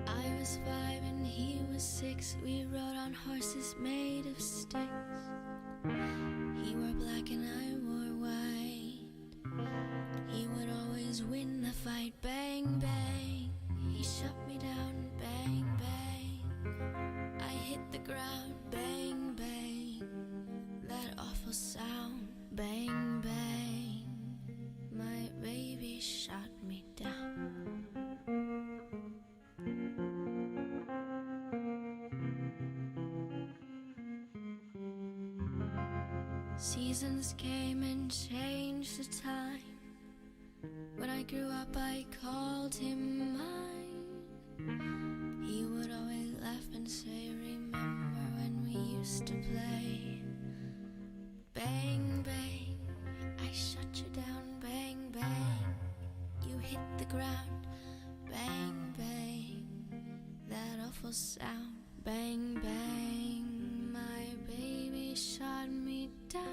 I was 5 and he was 6. We rode on horses made of sticks. He wore black and I wore white. He would always win the fight. Bang, bang. He shut me down. Bang, bang. I hit the ground. Bang, bang. That awful sound. Bang, bang. My baby shot me down. Seasons came and changed the time. When I grew up I called him mine. He would always laugh and say, remember when we used to play? Bang, bang, I shut you down. Bang, bang, you hit the ground. Bang, bang, that awful sound. Bang, bang, my baby shot me down.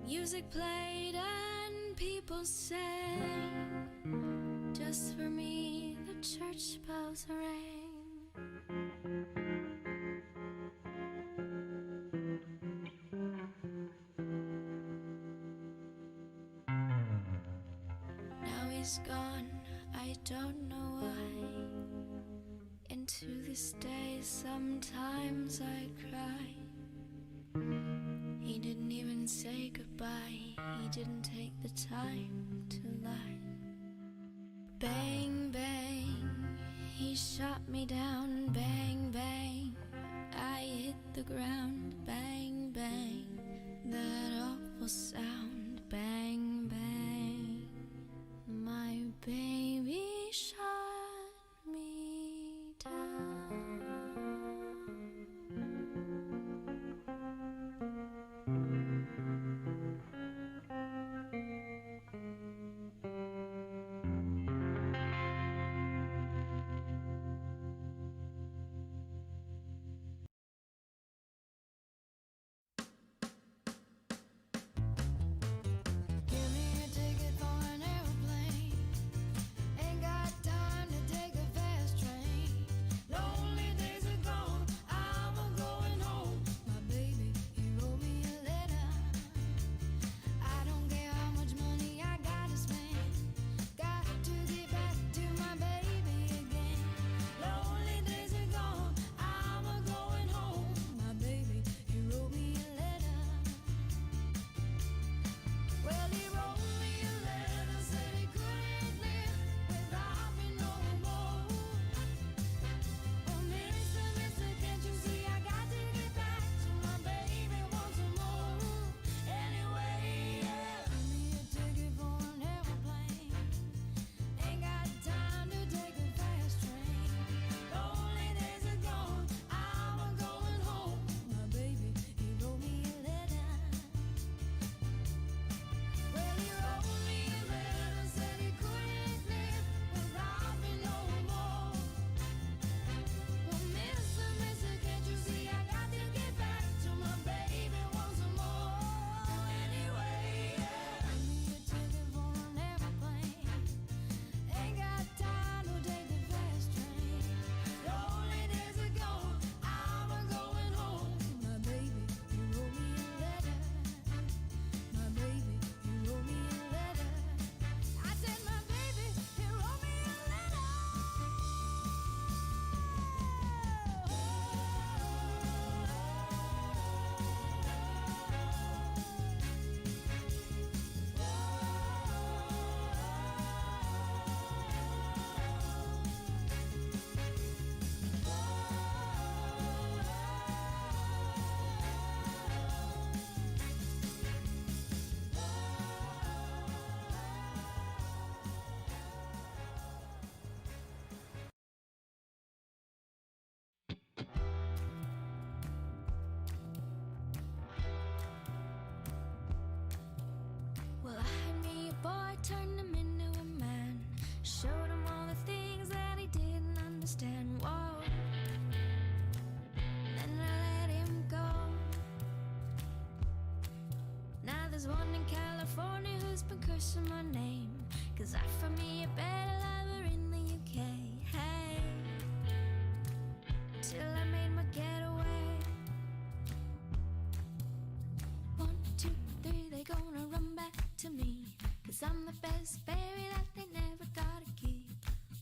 Music played and people sang. Just for me the church bells rang. Now he's gone, I don't know why. And to this day sometimes I cry. He didn't even say goodbye. He didn't take the time to lie. Bang, bang, he shot me down. Bang, bang, I hit the ground. Bang, bang, that awful sound. Bang, bang, my baby shot me down. there's one in California who's been cursing my name, 'cause I found me a better lover in the UK. Hey, till I made my getaway. 1, 2, 3, they gonna run back to me, 'cause I'm the best baby that they never gotta keep.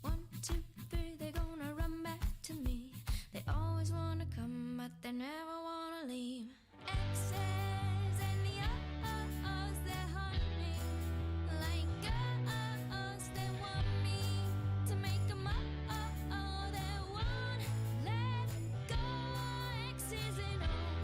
1, 2, 3, they gonna run back to me. They always wanna come, but they never wanna leave. Exes and the oh-oh-ohs, they haunt me. Like oh-oh-ohs, they want me to make them oh-oh-oh. They won't let go. Exes and all.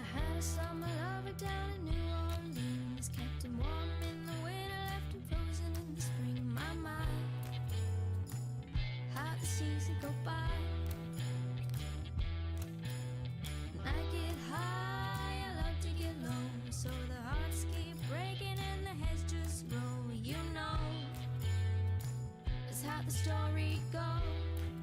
I had a summer lover down in New Orleans, kept him warm in the winter, left him frozen in the spring. My, how the seasons go by. When I get high, I love to get low, so the hearts keep breaking and the heads just roll. You know, that's how the story goes.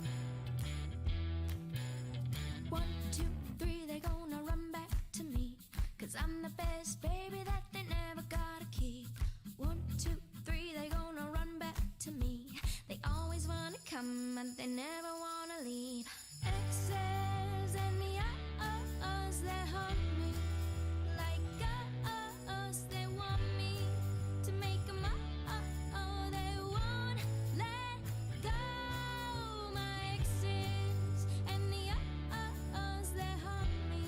1, 2, 3, they gonna run back to me, 'cause I'm the best baby that they never gotta keep. 1, 2, 3, they gonna run back to me. They always wanna come, but they never wanna leave. Exes and the oh-oh-ohs, they haunt me. Like oh-oh-ohs, they want me to make them oh-oh-oh. They won't let go. My exes and the oh-oh-ohs, they haunt me.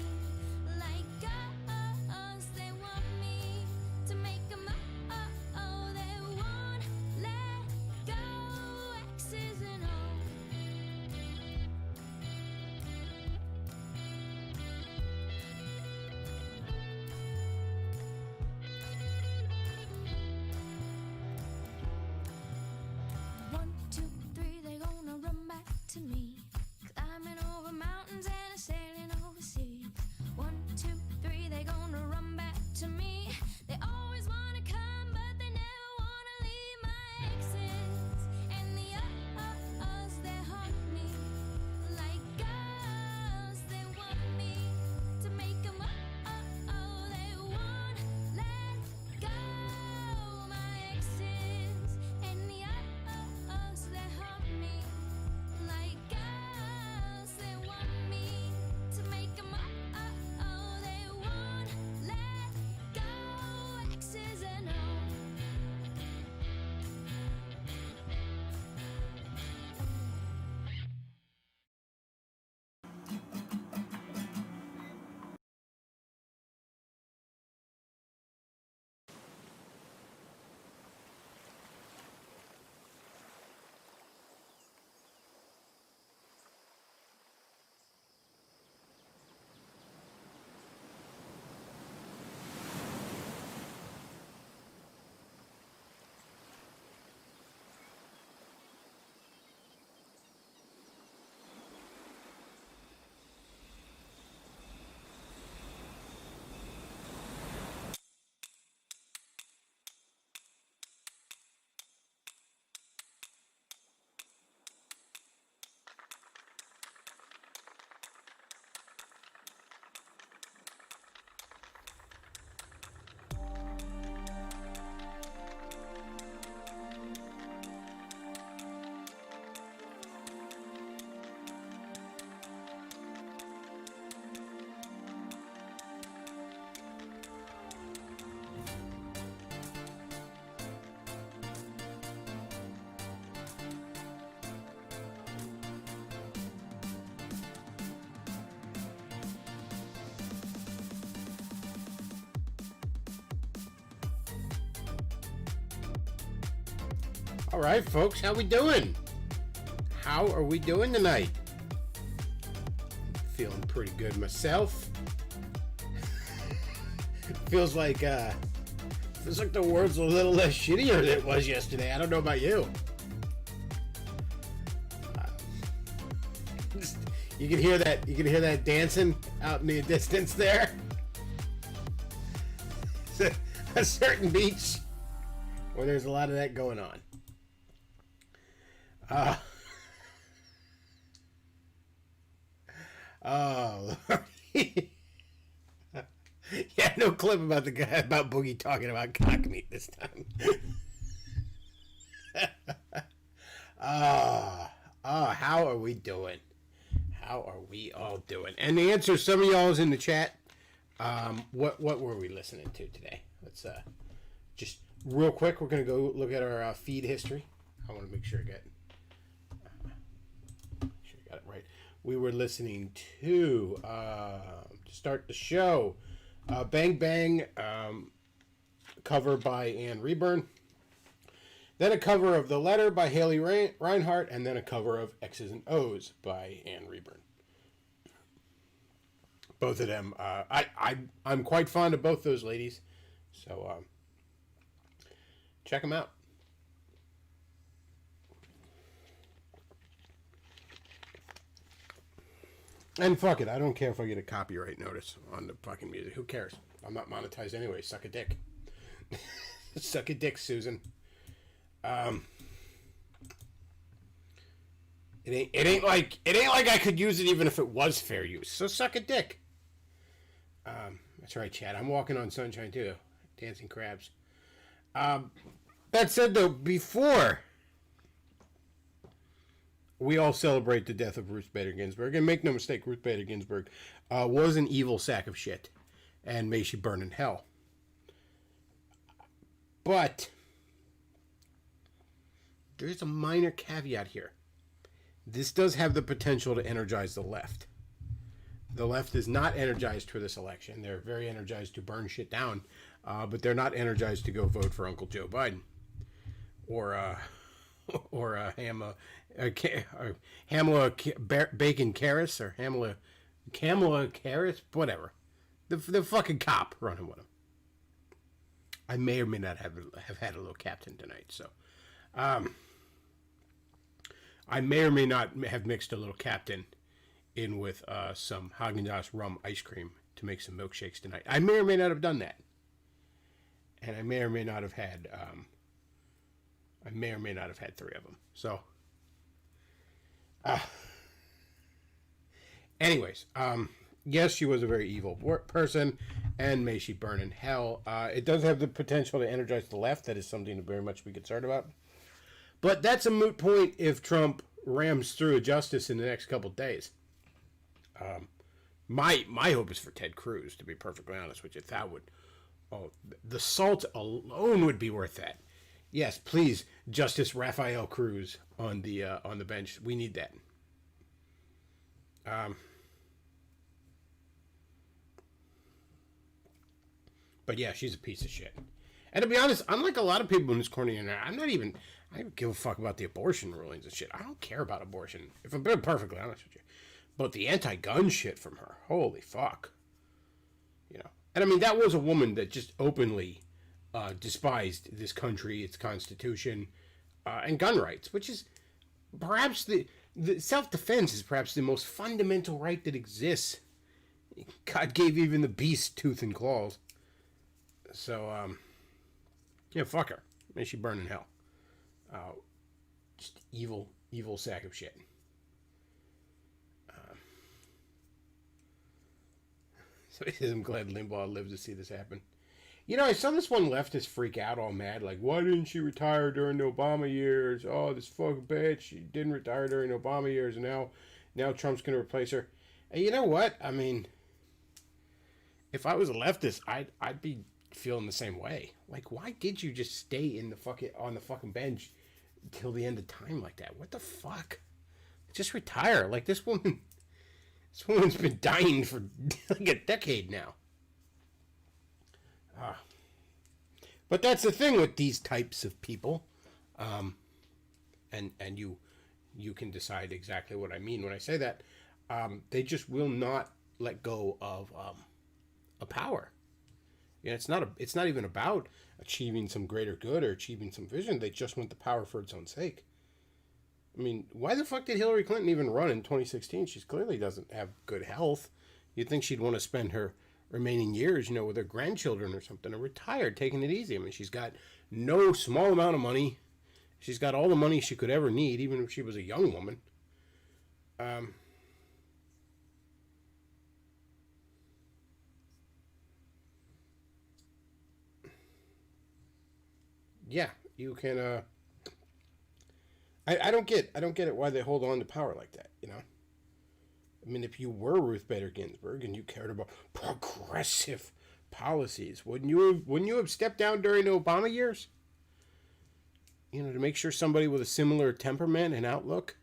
Like oh-oh-ohs, they want me to make them oh-oh-oh. They won't let go. Exes and all. 1, 2, 3, they gonna run back to me. Climbing over mountains and sailing overseas. 1, 2, 3, they gonna run back to me. They always wanna come, but they never wanna leave. My exes and the oh-oh-ohs, they haunt me. Like girls, they want me to make them oh-oh-oh. They won't let go. My exes and the oh-oh-ohs, they haunt me. Like girls, they want me to make them oh-oh-oh. They won't let go. Exes and all. All right, folks, how we doing? How are we doing tonight? Feeling pretty good myself. Feels like the world's a little less shittier than it was yesterday. I don't know about you. You can hear that. You can hear that dancing out in the distance there. It's a certain beach where there's a lot of that going on. Oh, yeah, no clip about the guy about Boogie talking about cock meat this time. How are we doing? How are we all doing? And the answer, some of y'all is in the chat. What were we listening to today? Let's just real quick. We're gonna go look at our feed history. I want to make sure I got it right. We were listening to start the show, Bang Bang, cover by Anne Reburn. Then a cover of The Letter by Haley Reinhart, and then a cover of X's and O's by Anne Reburn. Both of them, I'm quite fond of both those ladies, so check them out. And fuck it, I don't care if I get a copyright notice on the fucking music. Who cares? I'm not monetized anyway. Suck a dick. Suck a dick, Susan. It ain't like I could use it even if it was fair use. So suck a dick. That's right, Chad. I'm walking on sunshine too. Dancing crabs. That said, though, before we all celebrate the death of Ruth Bader Ginsburg, and make no mistake, Ruth Bader Ginsburg was an evil sack of shit, and may she burn in hell. But there's a minor caveat here. This does have the potential to energize the left. The left is not energized for this election. They're very energized to burn shit down, but they're not energized to go vote for Uncle Joe Biden or Hamla Bacon Karras or Kamala Harris, whatever. The fucking cop running with him. I may or may not have had a little captain tonight, so I may or may not have mixed a little captain in with some Haagen-Dazs rum ice cream to make some milkshakes tonight. I may or may not have done that, and I may or may not have had three of them. So, anyways, yes, she was a very evil person, and may she burn in hell. It does have the potential to energize the left. That is something to very much be concerned about. But that's a moot point if Trump rams through a justice in the next couple of days. My hope is for Ted Cruz, to be perfectly honest with you. That would, the salt alone would be worth that. Yes, please, Justice Rafael Cruz on the bench. We need that. But yeah, she's a piece of shit. And to be honest, unlike a lot of people in this corner, I don't give a fuck about the abortion rulings and shit. I don't care about abortion, if I'm being perfectly honest with you. But the anti-gun shit from her, holy fuck. You know, and I mean, that was a woman that just openly despised this country, its constitution, and gun rights, which is perhaps the self-defense is perhaps the most fundamental right that exists. God gave even the beast tooth and claws. So, yeah, fuck her. May she burn in hell. Just evil sack of shit. So he says, I'm glad Limbaugh lived to see this happen. You know, I saw this one leftist freak out all mad, like, why didn't she retire during the Obama years? Oh, this fucking bitch, she didn't retire during the Obama years, and now Trump's going to replace her. And you know what? I mean, if I was a leftist, I'd be feeling the same way. Like, why did you just stay on the fucking bench till the end of time like that? What the fuck? Just retire. Like, this woman's been dying for like a decade now. But that's the thing with these types of people. And you can decide exactly what I mean when I say that. They just will not let go of a power. Yeah, it's not even about achieving some greater good or achieving some vision. They just want the power for its own sake. I mean, why the fuck did Hillary Clinton even run in 2016? She clearly doesn't have good health. You'd think she'd want to spend her remaining years, with her grandchildren or something, or retired, taking it easy. I mean, she's got no small amount of money. She's got all the money she could ever need, even if she was a young woman. yeah, you can. I don't get it why they hold on to power like that. You know, I mean, if you were Ruth Bader Ginsburg and you cared about progressive policies, wouldn't you have stepped down during the Obama years? You know, to make sure somebody with a similar temperament and outlook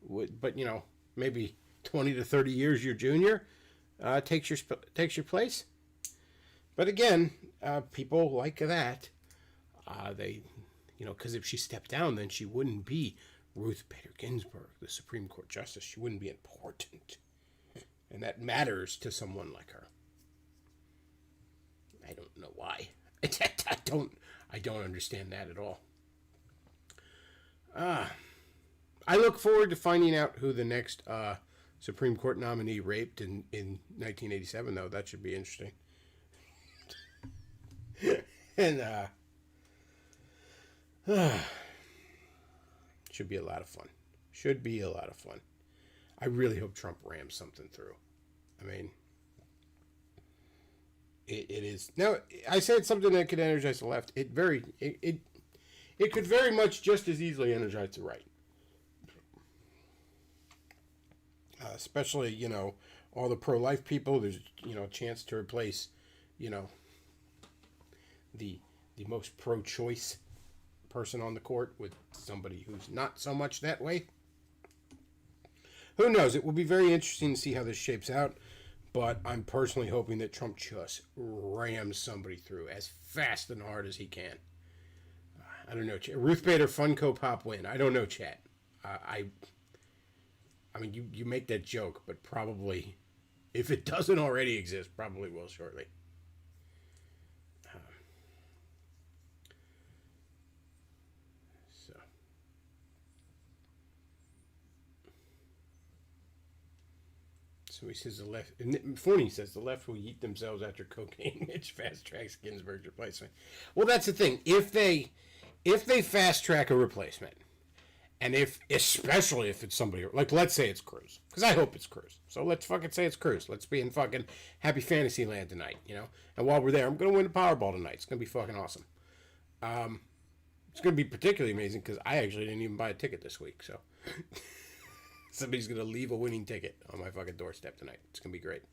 would, but you know, maybe 20 to 30 years your junior takes your place. But again, people like that, they, you know, because if she stepped down, then she wouldn't be Ruth Bader Ginsburg, the Supreme Court Justice. She wouldn't be important. And that matters to someone like her. I don't know why. I don't understand that at all. I look forward to finding out who the next Supreme Court nominee raped in 1987, though. That should be interesting. And should be a lot of fun. Should be a lot of fun. I really hope Trump rams something through. I mean, it is now. I said something that could energize the left. It could very much just as easily energize the right. Especially, you know, all the pro-life people. There's, you know, a chance to replace, you know, the most pro-choice person on the court with somebody who's not so much that way. Who knows? It will be very interesting to see how this shapes out. But I'm personally hoping that Trump just rams somebody through as fast and hard as he can. I don't know. Ruth Bader Funko Pop win. I don't know, chat. I mean, you make that joke, but probably, if it doesn't already exist, probably will shortly. So he says the left. Forney says the left will yeet themselves after cocaine Mitch fast tracks Ginsburg's replacement. Well, that's the thing. If they fast track a replacement, and especially if it's somebody like, let's say it's Cruz, because I hope it's Cruz. So let's fucking say it's Cruz. Let's be in fucking happy fantasy land tonight, you know. And while we're there, I'm gonna win the Powerball tonight. It's gonna be fucking awesome. It's gonna be particularly amazing because I actually didn't even buy a ticket this week, so. Somebody's going to leave a winning ticket on my fucking doorstep tonight. It's going to be great.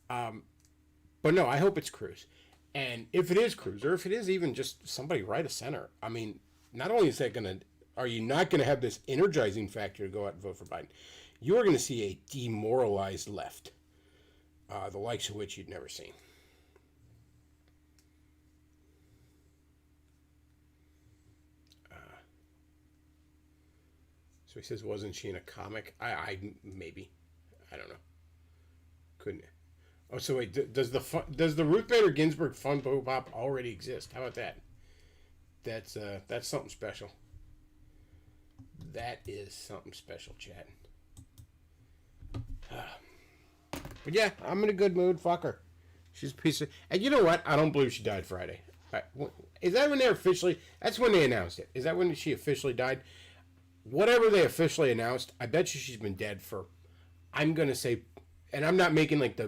But no, I hope it's Cruz. And if it is Cruz, or if it is even just somebody right of center, I mean, not only is that going to, are you not going to have this energizing factor to go out and vote for Biden, you are going to see a demoralized left, the likes of which you'd never seen. So he says, wasn't she in a comic? I maybe. I don't know. Couldn't. Oh, so wait, does the Ruth Bader Ginsburg Funko Pop already exist? How about that? That's something special. That is something special, Chad. But yeah, I'm in a good mood. Fuck her. She's a piece of... And you know what? I don't believe she died Friday. Is that when they officially... That's when they announced it. Is that when she officially died? Whatever they officially announced, I bet you she's been dead for, I'm going to say, and I'm not making like the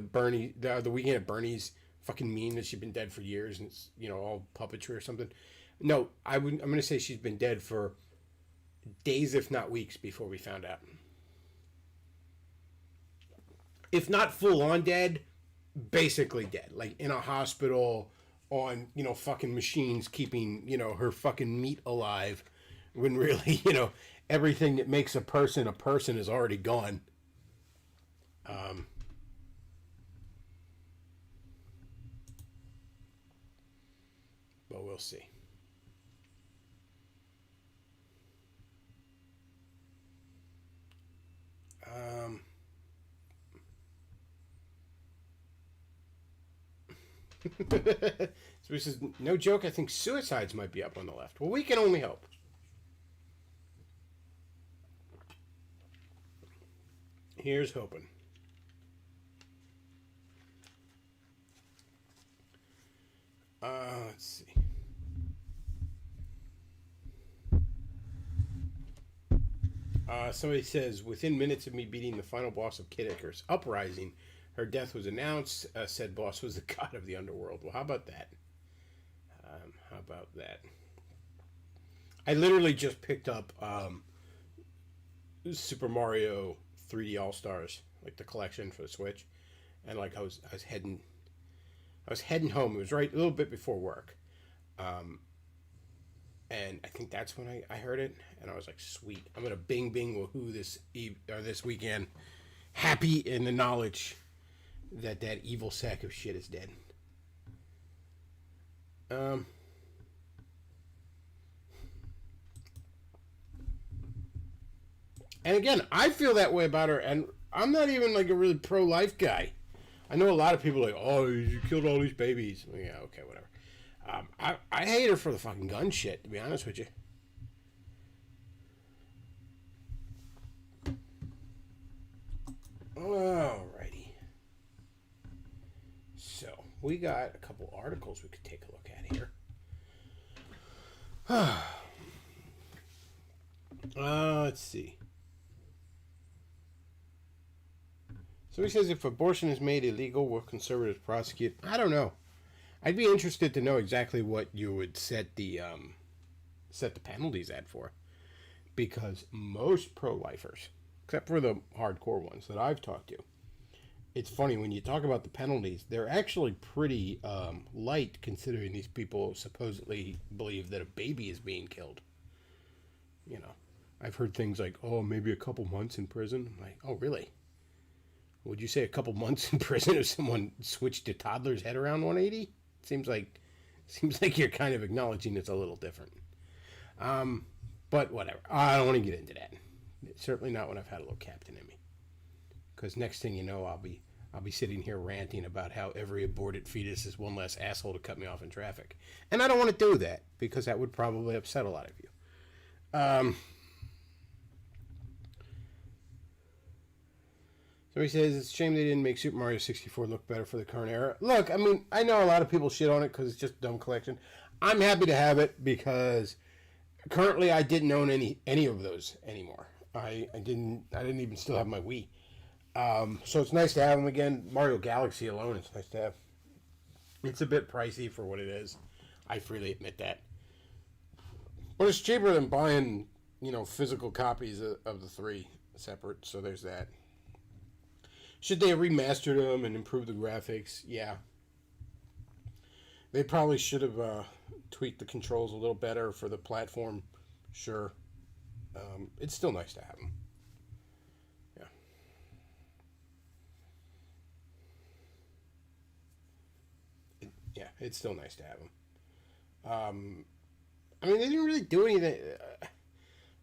Weekend at Bernie's fucking meme that she's been dead for years and it's, you know, all puppetry or something. No, I'm going to say she's been dead for days, if not weeks, before we found out. If not full on dead, basically dead. Like in a hospital on, you know, fucking machines keeping, you know, her fucking meat alive when really, you know, everything that makes a person is already gone. But we'll see. So he says, no joke, I think suicides might be up on the left. Well, we can only hope. Here's hoping. Let's see. Somebody says, within minutes of me beating the final boss of Kid Icarus Uprising, her death was announced. Said boss was the god of the underworld. Well, how about that? How about that? I literally just picked up Super Mario 3D All Stars, like the collection for the Switch, and like I was heading home. It was right a little bit before work, and I think that's when I heard it, and I was like, sweet, I'm gonna bing bing woohoo this weekend, happy in the knowledge that that evil sack of shit is dead. Um, and again, I feel that way about her, and I'm not even like a really pro life guy. I know a lot of people are like, oh, you killed all these babies. Well, yeah, okay, whatever. I hate her for the fucking gun shit, to be honest with you. Alrighty. So, we got a couple articles we could take a look at here. Let's see. So he says if abortion is made illegal, will conservatives prosecute? I don't know. I'd be interested to know exactly what you would set the penalties at for, because most pro-lifers, except for the hardcore ones that I've talked to, it's funny when you talk about the penalties, they're actually pretty light considering these people supposedly believe that a baby is being killed. You know, I've heard things like, oh, maybe a couple months in prison. I'm like, oh, really? Would you say a couple months in prison if someone switched a toddler's head around 180? Seems like you're kind of acknowledging it's a little different. But whatever. I don't want to get into that. Certainly not when I've had a little captain in me. Because next thing you know, I'll be sitting here ranting about how every aborted fetus is one less asshole to cut me off in traffic. And I don't want to do that because that would probably upset a lot of you. So he says, it's a shame they didn't make Super Mario 64 look better for the current era. Look, I mean, I know a lot of people shit on it because it's just a dumb collection. I'm happy to have it because currently I didn't own any of those anymore. I didn't even still have my Wii. So it's nice to have them again. Mario Galaxy alone, it's nice to have. It's a bit pricey for what it is. I freely admit that. But it's cheaper than buying, physical copies of the three separate. So there's that. Should they have remastered them and improved the graphics? Yeah. They probably should have tweaked the controls a little better for the platform. Sure. It's still nice to have them. Yeah. It's still nice to have them. I mean, they didn't really do anything.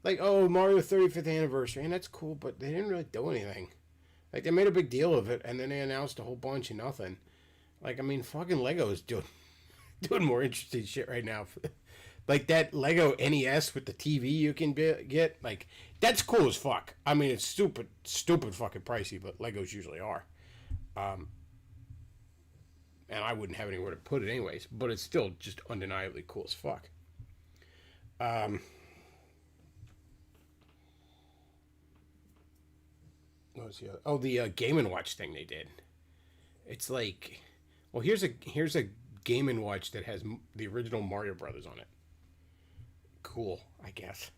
Like, oh, Mario 35th anniversary, and that's cool, but they didn't really do anything. Like, they made a big deal of it, and then they announced a whole bunch of nothing. Like, I mean, fucking Lego's doing more interesting shit right now. Like, that Lego NES with the TV you can get, like, that's cool as fuck. I mean, it's stupid fucking pricey, but Legos usually are. And I wouldn't have anywhere to put it anyways, but it's still just undeniably cool as fuck. What was the other? Oh, the Game & Watch thing they did. It's like, well, here's a Game & Watch that has the original Mario Brothers on it. Cool, I guess.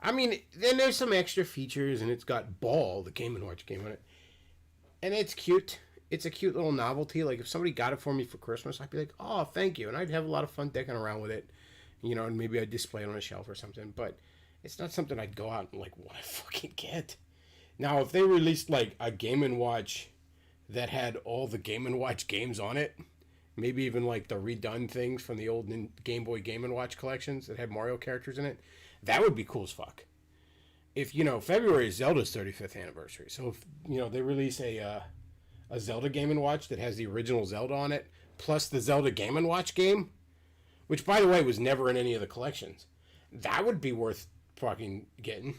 I mean, then there's some extra features, and it's got Ball, the Game & Watch game on it, and it's cute. It's a cute little novelty. Like, if somebody got it for me for Christmas, I'd be like, oh, thank you, and I'd have a lot of fun decking around with it, and maybe I'd display it on a shelf or something, but it's not something I'd go out and, like, want to fucking get. Now, if they released, like, a Game & Watch that had all the Game & Watch games on it, maybe even, like, the redone things from the old Game Boy Game & Watch collections that had Mario characters in it, that would be cool as fuck. If, February is Zelda's 35th anniversary, so if, they release a Zelda Game & Watch that has the original Zelda on it, plus the Zelda Game & Watch game, which, by the way, was never in any of the collections, that would be worth fucking getting.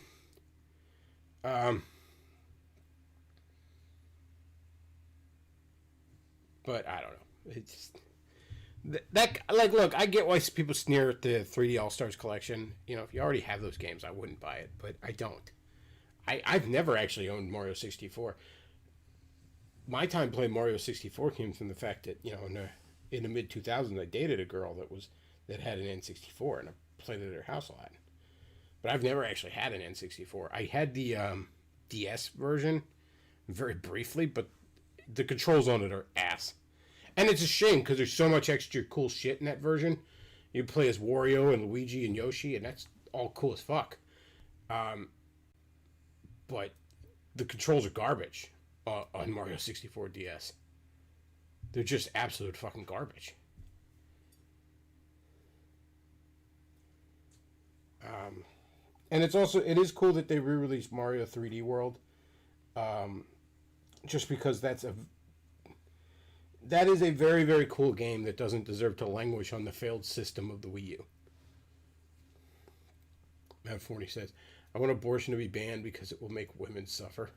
But I don't know. It's that like, look, I get why people sneer at the 3D All Stars collection. If you already have those games, I wouldn't buy it, but I don't. I've never actually owned Mario 64. My time playing Mario 64 came from the fact that in the mid 2000s I dated a girl that had an N64, and played it at their house a lot. But I've never actually had an N64. I had the DS version very briefly, but the controls on it are ass. And it's a shame because there's so much extra cool shit in that version. You play as Wario and Luigi and Yoshi, and that's all cool as fuck. But the controls are garbage on Mario 64 DS. They're just absolute fucking garbage. And it is cool that they re-released Mario 3D World. Just because that is a very, very cool game that doesn't deserve to languish on the failed system of the Wii U. Matt Forney says, I want abortion to be banned because it will make women suffer.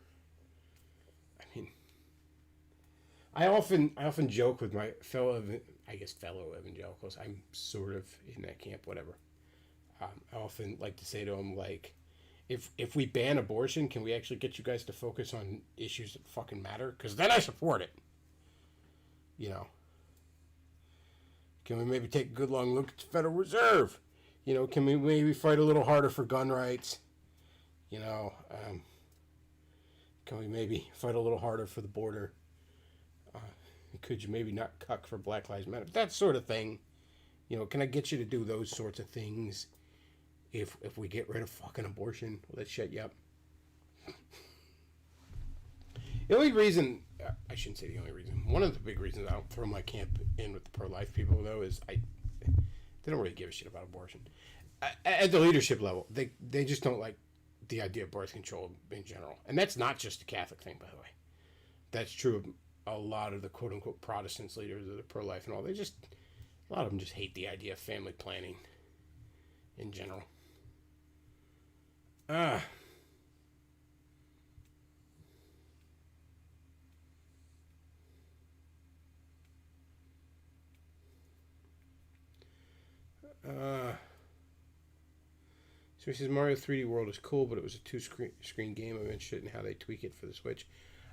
I mean, I often joke with my fellow evangelicals. I'm sort of in that camp, whatever. I often like to say to them, like, if we ban abortion, can we actually get you guys to focus on issues that fucking matter? Because then I support it. You know. Can we maybe take a good long look at the Federal Reserve? You know, can we maybe fight a little harder for gun rights? You know, can we maybe fight a little harder for the border? Could you maybe not cuck for Black Lives Matter? That sort of thing. You know, can I get you to do those sorts of things if we get rid of fucking abortion? Will that shut you up? The only reason, I shouldn't say the only reason, one of the big reasons I don't throw my camp in with the pro-life people, though, is they don't really give a shit about abortion. At the leadership level, they just don't like the idea of birth control in general. And that's not just a Catholic thing, by the way. That's true of a lot of the quote-unquote Protestants leaders that are pro-life and all. A lot of them just hate the idea of family planning in general. So he says Mario 3D World is cool, but it was a two-screen game. I'm interested in how they tweak it for the Switch.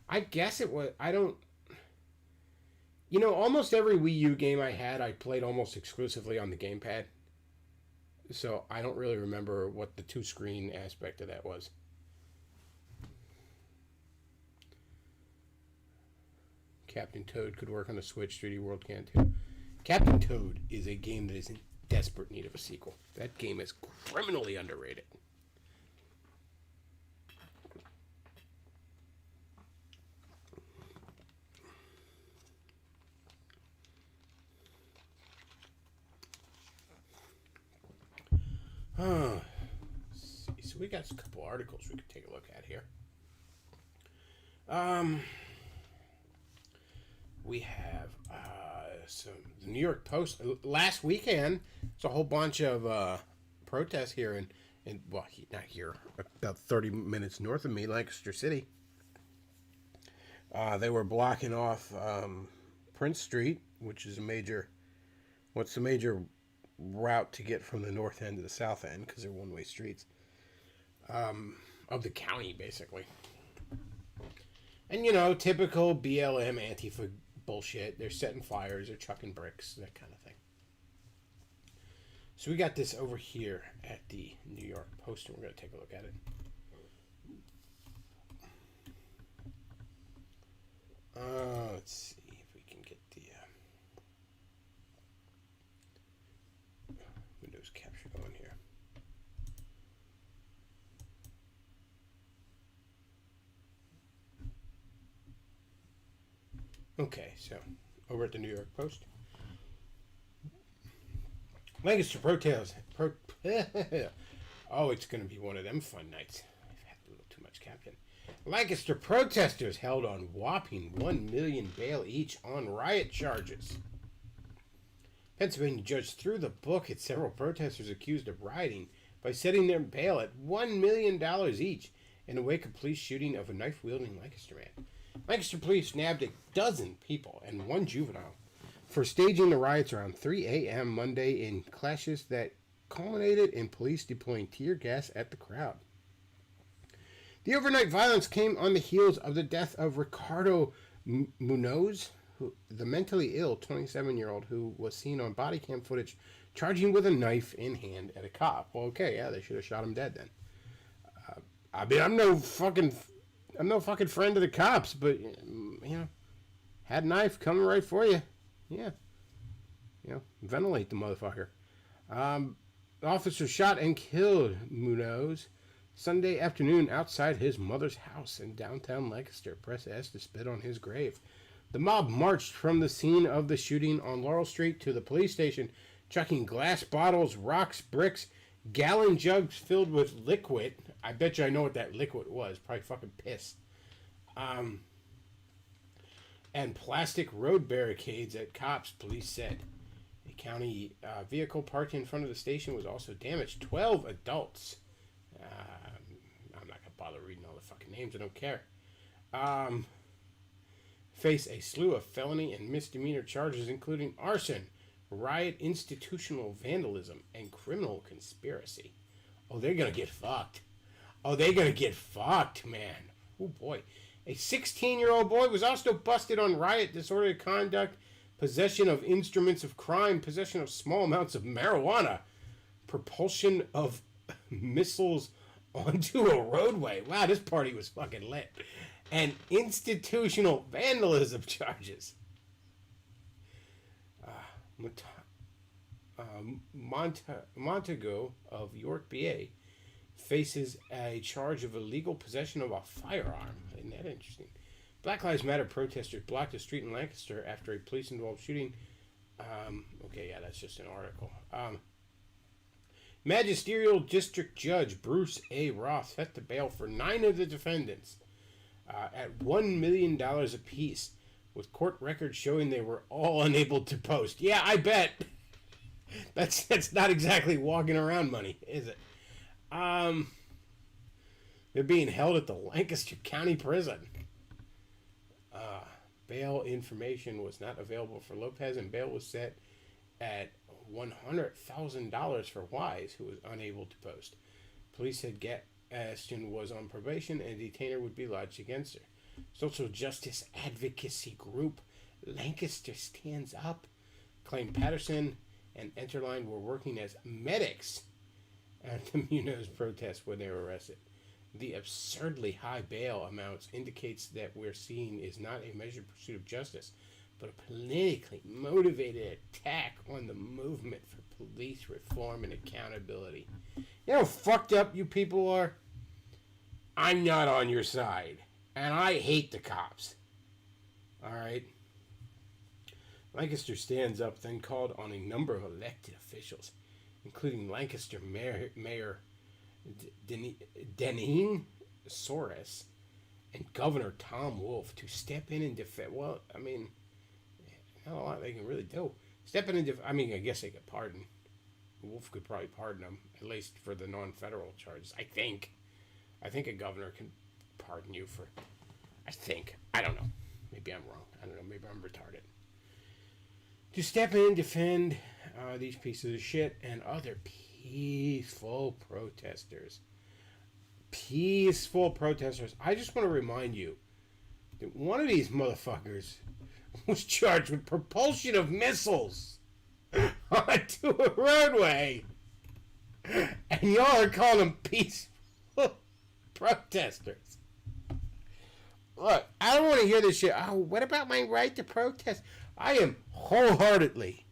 I guess it was. I don't. You know, almost every Wii U game I had, I played almost exclusively on the gamepad. So I don't really remember what the two-screen aspect of that was. Captain Toad could work on the Switch. 3D World can too. Captain Toad is a game that is in desperate need of a sequel. That game is criminally underrated. So we got a couple articles we could take a look at here. We have the New York Post. Last weekend, it's a whole bunch of protests here in well, not here, about 30 minutes north of me, Lancaster City. They were blocking off Prince Street, which is what's the major route to get from the north end to the south end, because they're one-way streets, of the county, basically. And, you know, typical BLM Antifa bullshit. They're setting fires, they're chucking bricks, that kind of thing. So we got this over here at the New York Post, and we're going to take a look at it. Let's see if we can get the Windows capture going here. Okay, so over at the New York Post. Lancaster protest. Oh, it's going to be one of them fun nights. I've had a little too much, Captain. Lancaster protesters held on whopping $1 million bail each on riot charges. Pennsylvania judge threw the book at several protesters accused of rioting by setting their bail at $1 million each in the wake of police shooting of a knife-wielding Lancaster man. Lancaster police nabbed a dozen people and one juvenile for staging the riots around 3 a.m. Monday in clashes that culminated in police deploying tear gas at the crowd. The overnight violence came on the heels of the death of Ricardo Munoz, the mentally ill 27-year-old who was seen on body cam footage charging with a knife in hand at a cop. Well, okay, yeah, they should have shot him dead then. I mean, I'm no fucking friend of the cops, but had a knife coming right for you. Yeah, ventilate the motherfucker. Officer shot and killed Munoz Sunday afternoon outside his mother's house in downtown Lancaster. Press asked to spit on his grave. The mob marched from the scene of the shooting on Laurel Street to the police station, chucking glass bottles, rocks, bricks, gallon jugs filled with liquid. I bet you I know what that liquid was. Probably fucking piss. And plastic road barricades at cops, police said. A county vehicle parked in front of the station was also damaged. 12 adults. I'm not going to bother reading all the fucking names. I don't care. Face a slew of felony and misdemeanor charges, including arson, riot, institutional vandalism, and criminal conspiracy. Oh, they're going to get fucked. Oh, they're going to get fucked, man. Oh, boy. A 16-year-old boy was also busted on riot, disorderly conduct, possession of instruments of crime, possession of small amounts of marijuana, propulsion of missiles onto a roadway. Wow, this party was fucking lit. And institutional vandalism charges. Montego of York, PA, faces a charge of illegal possession of a firearm. Isn't that interesting? Black Lives Matter protesters blocked a street in Lancaster after a police-involved shooting. Okay, yeah, that's just an article. Magisterial District Judge Bruce A. Roth set to bail for 9 of the defendants at $1 million apiece, with court records showing they were all unable to post. Yeah, I bet. That's not exactly walking around money, is it? They're being held at the Lancaster County Prison. Bail information was not available for Lopez, and bail was set at $100,000 for Wise, who was unable to post. Police said Gaston was on probation and a detainer would be lodged against her. Social justice advocacy group Lancaster Stands Up claimed Patterson and Enterline were working as medics at the Munoz protest when they were arrested. The absurdly high bail amounts indicates that we're seeing is not a measured pursuit of justice, but a politically motivated attack on the movement for police reform and accountability. You know how fucked up you people are? I'm not on your side, and I hate the cops. Alright? Lancaster Stands Up then called on a number of elected officials, including Lancaster Mayor Deneen Soros and Governor Tom Wolf, to step in and defend. Well, I mean, not a lot they can really do. Step in and I mean, I guess they could pardon. Wolf could probably pardon them, at least for the non-federal charges. I think a governor can pardon you for. I think. I don't know. Maybe I'm wrong. I don't know. Maybe I'm retarded. To step in and defend these pieces of shit and other peaceful protesters. Peaceful protesters. I just want to remind you that one of these motherfuckers was charged with propulsion of missiles onto a roadway. And y'all are calling them peaceful protesters. Look, I don't want to hear this shit. Oh, what about my right to protest? I am wholeheartedly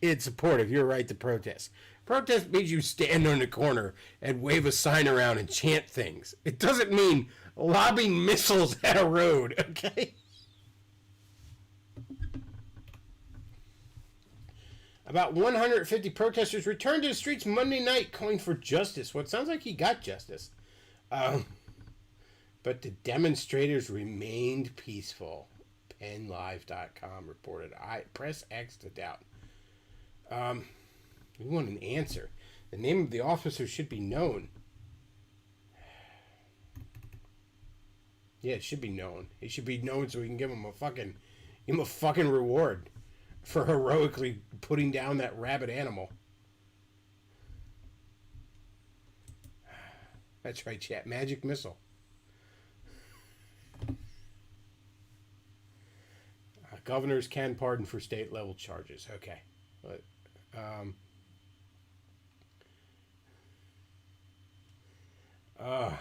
in support of your right to protest. Protest means you stand on the corner and wave a sign around and chant things. It doesn't mean lobbing missiles at a road, okay? About 150 protesters returned to the streets Monday night calling for justice. Well, it sounds like he got justice. But the demonstrators remained peaceful. PennLive.com reported. Press X to doubt. We want an answer. The name of the officer should be known. Yeah, it should be known. It should be known so we can give him a fucking reward for heroically putting down that rabid animal. That's right, chat. Magic missile. Governors can pardon for state level charges. Okay. But, Let's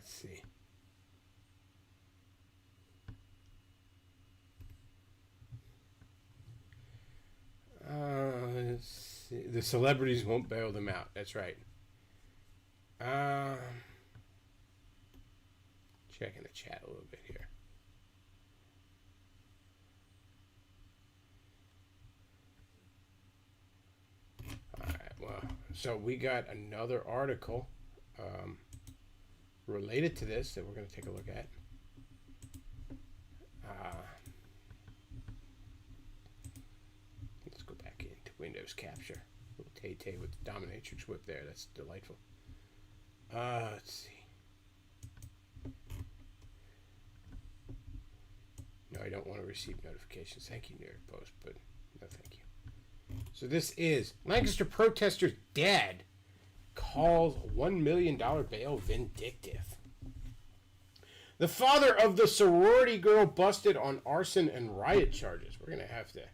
see. Let's see. The celebrities won't bail them out. That's right. Checking the chat a little bit here. All right. Well, so we got another article related to this that we're going to take a look at. Let's go back into Windows Capture. Little Tay-Tay with the dominatrix whip there. That's delightful. Let's see. No, I don't want to receive notifications. Thank you, New York Post, but no thank you. So this is Lancaster protester's dad calls $1 million bail vindictive. The father of the sorority girl busted on arson and riot charges. We're going to have to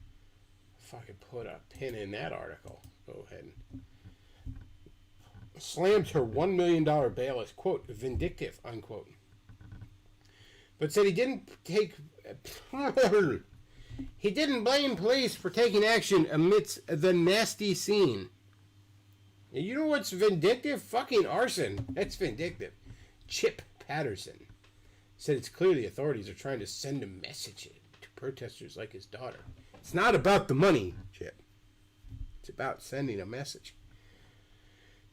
fucking put a pin in that article. Go ahead and slams her $1 million bail as, quote, vindictive, unquote. But said he didn't blame police for taking action amidst the nasty scene. You know what's vindictive? Fucking arson. That's vindictive. Chip Patterson said it's clear the authorities are trying to send a message to protesters like his daughter. It's not about the money, Chip. It's about sending a message.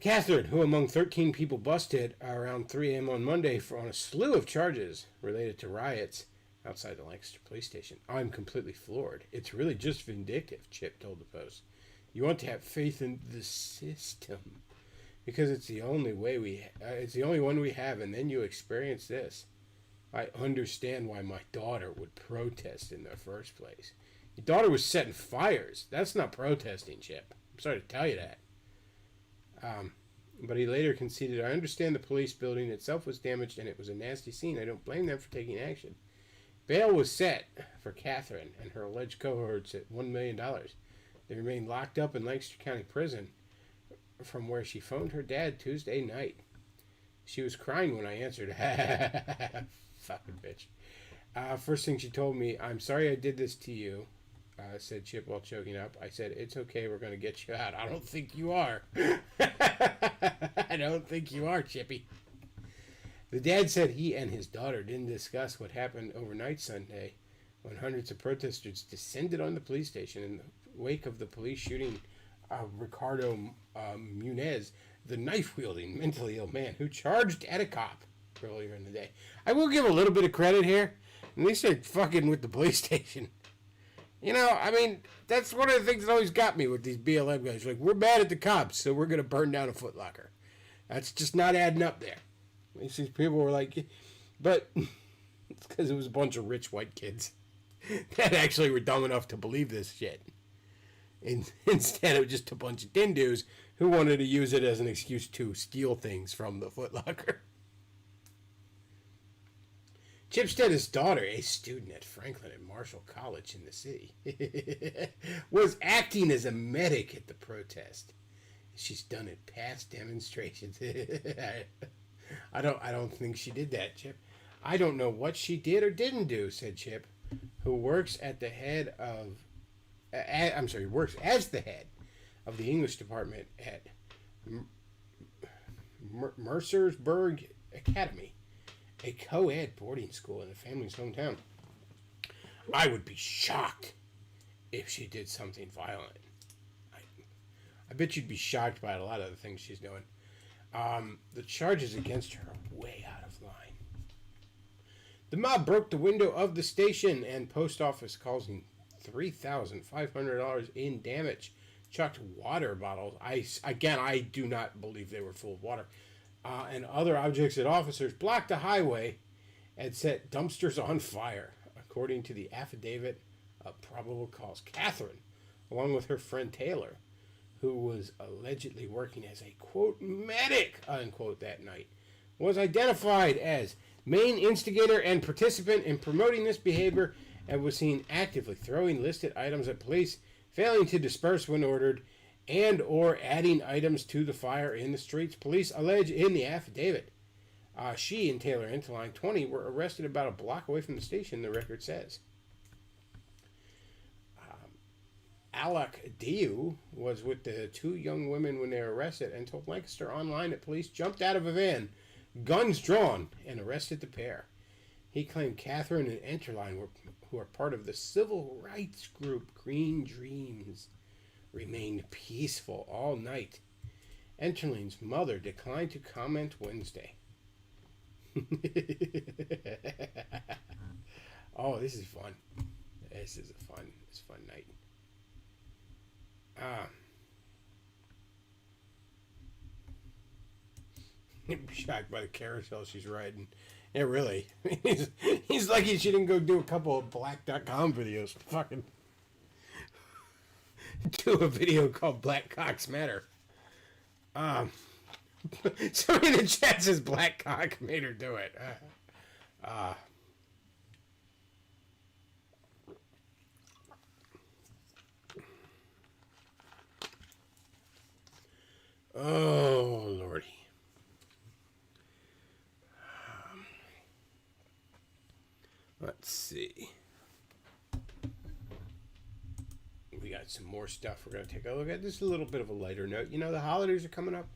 Catherine, who among 13 people busted around 3 a.m. on Monday on a slew of charges related to riots outside the Lancaster police station. I'm completely floored. It's really just vindictive, Chip told the Post. You want to have faith in the system because it's the only way it's the only one we have, and then you experience this. I understand why my daughter would protest in the first place. Your daughter was setting fires. That's not protesting, Chip. I'm sorry to tell you that. But he later conceded, I understand the police building itself was damaged and it was a nasty scene. I don't blame them for taking action. Bail was set for Catherine and her alleged cohorts at $1 million. They remain locked up in Lancaster County Prison from where she phoned her dad Tuesday night. She was crying when I answered. Fucking bitch. First thing she told me, I'm sorry I did this to you, said Chip while choking up. I said, it's okay, we're going to get you out. I don't think you are. I don't think you are, Chippy. The dad said he and his daughter didn't discuss what happened overnight Sunday when hundreds of protesters descended on the police station in the wake of the police shooting Ricardo Munez, the knife-wielding, mentally ill man who charged at a cop earlier in the day. I will give a little bit of credit here. At least they're fucking with the police station. You know, I mean, that's one of the things that always got me with these BLM guys. Like, we're mad at the cops, so we're going to burn down a Foot Locker. That's just not adding up there. At least these people were like, but it's because it was a bunch of rich white kids that actually were dumb enough to believe this shit. Instead of just a bunch of dindoos who wanted to use it as an excuse to steal things from the Foot Locker. Chip Stead's daughter, a student at Franklin and Marshall College in the city, was acting as a medic at the protest. She's done it past demonstrations. I don't think she did that, Chip. I don't know what she did or didn't do, said Chip, who works at the head of works as the head of the English department at Mercersburg Academy, a co-ed boarding school in a family's hometown. I would be shocked if she did something violent. I bet you'd be shocked by a lot of the things she's doing. The charges against her are way out of line. The mob broke the window of the station and post office, causing $3,500 in damage. Chucked water bottles. I do not believe they were full of water. And other objects at officers, blocked the highway and set dumpsters on fire, according to the affidavit of probable cause. Catherine, along with her friend Taylor, who was allegedly working as a, quote, medic, unquote, that night, was identified as main instigator and participant in promoting this behavior, and was seen actively throwing listed items at police, failing to disperse when ordered, and or adding items to the fire in the streets. Police allege in the affidavit. She and Taylor Interline, 20, were arrested about a block away from the station, the record says. Alec Diu was with the two young women when they were arrested and told Lancaster Online that police jumped out of a van, guns drawn, and arrested the pair. He claimed Catherine and Enterline, who are part of the civil rights group Green Dreams, remained peaceful all night. Enterline's mother declined to comment Wednesday. Oh, this is fun. This is a fun night. I'm shocked by the carousel she's riding. Yeah, really. He's lucky she didn't go do a couple of black.com videos. Fucking do a video called Black Cocks Matter. Somebody in the chat says Black Cock made her do it. Oh, Lordy. Let's see. We got some more stuff we're going to take a look at. This is a little bit of a lighter note. You know, the holidays are coming up.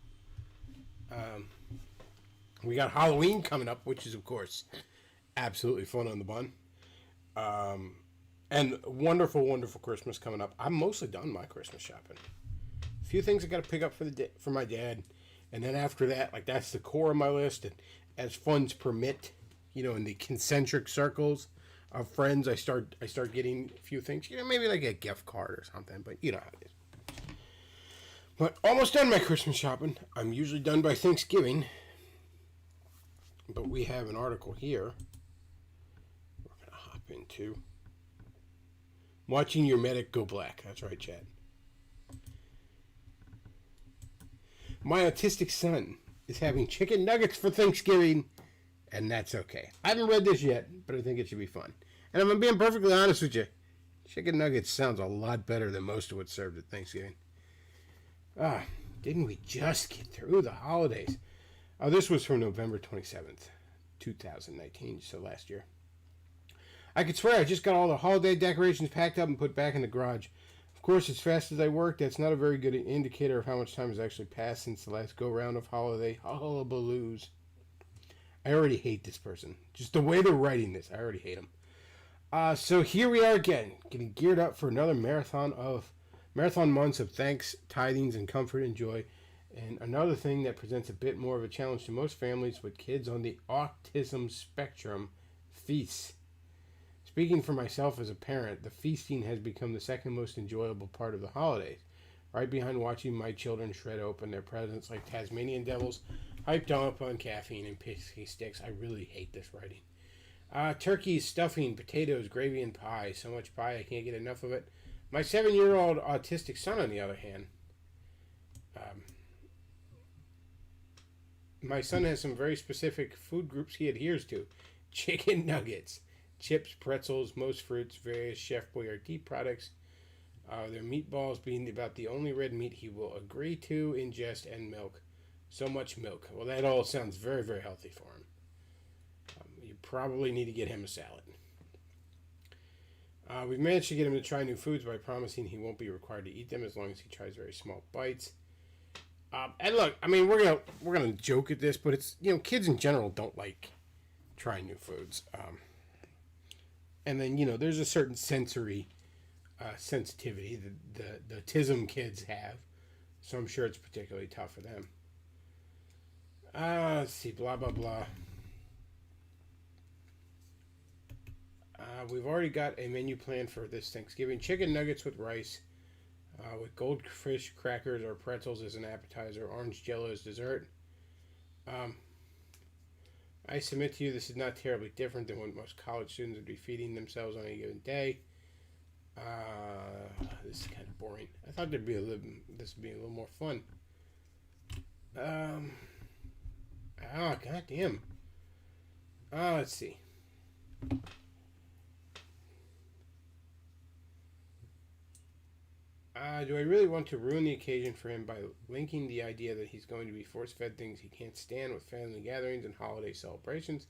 We got Halloween coming up, which is, of course, absolutely fun on the bun. And wonderful, wonderful Christmas coming up. I'm mostly done my Christmas shopping. A few things I got to pick up for my dad. And then after that, like, that's the core of my list. And as funds permit, you know, in the concentric circles of friends, I start getting a few things. You know, maybe like a gift card or something. But you know how it is. But almost done my Christmas shopping. I'm usually done by Thanksgiving. But we have an article here we're going to hop into. Watching your medic go black. That's right, Chad. My autistic son is having chicken nuggets for Thanksgiving, and that's okay. I haven't read this yet, but I think it should be fun. And I'm being perfectly honest with you. Chicken nuggets sounds a lot better than most of what's served at Thanksgiving. Didn't we just get through the holidays? Oh, this was from November 27th, 2019, so last year. I could swear I just got all the holiday decorations packed up and put back in the garage. Of course, as fast as I work, that's not a very good indicator of how much time has actually passed since the last go-round of holiday hullabaloos. I already hate this person. Just the way they're writing this, I already hate them. So here we are again, getting geared up for another marathon months of thanks, tithings, and comfort and joy. And another thing that presents a bit more of a challenge to most families with kids on the autism spectrum, feasts. Speaking for myself as a parent, the feasting has become the second most enjoyable part of the holidays, right behind watching my children shred open their presents like Tasmanian devils, hyped up on caffeine and pixie sticks. I really hate this writing. Turkey, stuffing, potatoes, gravy, and pie. So much pie, I can't get enough of it. My 7-year-old autistic son, on the other hand, my son has some very specific food groups he adheres to. Chicken nuggets, chips, pretzels, most fruits, various Chef Boyardee products. Their meatballs being about the only red meat he will agree to ingest, and milk. So much milk. Well, that all sounds very, very healthy for him. You probably need to get him a salad. We've managed to get him to try new foods by promising he won't be required to eat them as long as he tries very small bites. And look, I mean, we're gonna joke at this, but it's, you know, kids in general don't like trying new foods. And then, you know, there's a certain sensory sensitivity that the autism kids have, so I'm sure it's particularly tough for them. Let's see, blah blah blah. We've already got a menu plan for this Thanksgiving. Chicken nuggets with rice, with goldfish crackers or pretzels as an appetizer, orange jello as dessert. I submit to you this is not terribly different than what most college students would be feeding themselves on a given day. This is kind of boring. I thought this would be a little more fun. Goddamn. Let's see. Do I really want to ruin the occasion for him by linking the idea that he's going to be force-fed things he can't stand with family gatherings and holiday celebrations?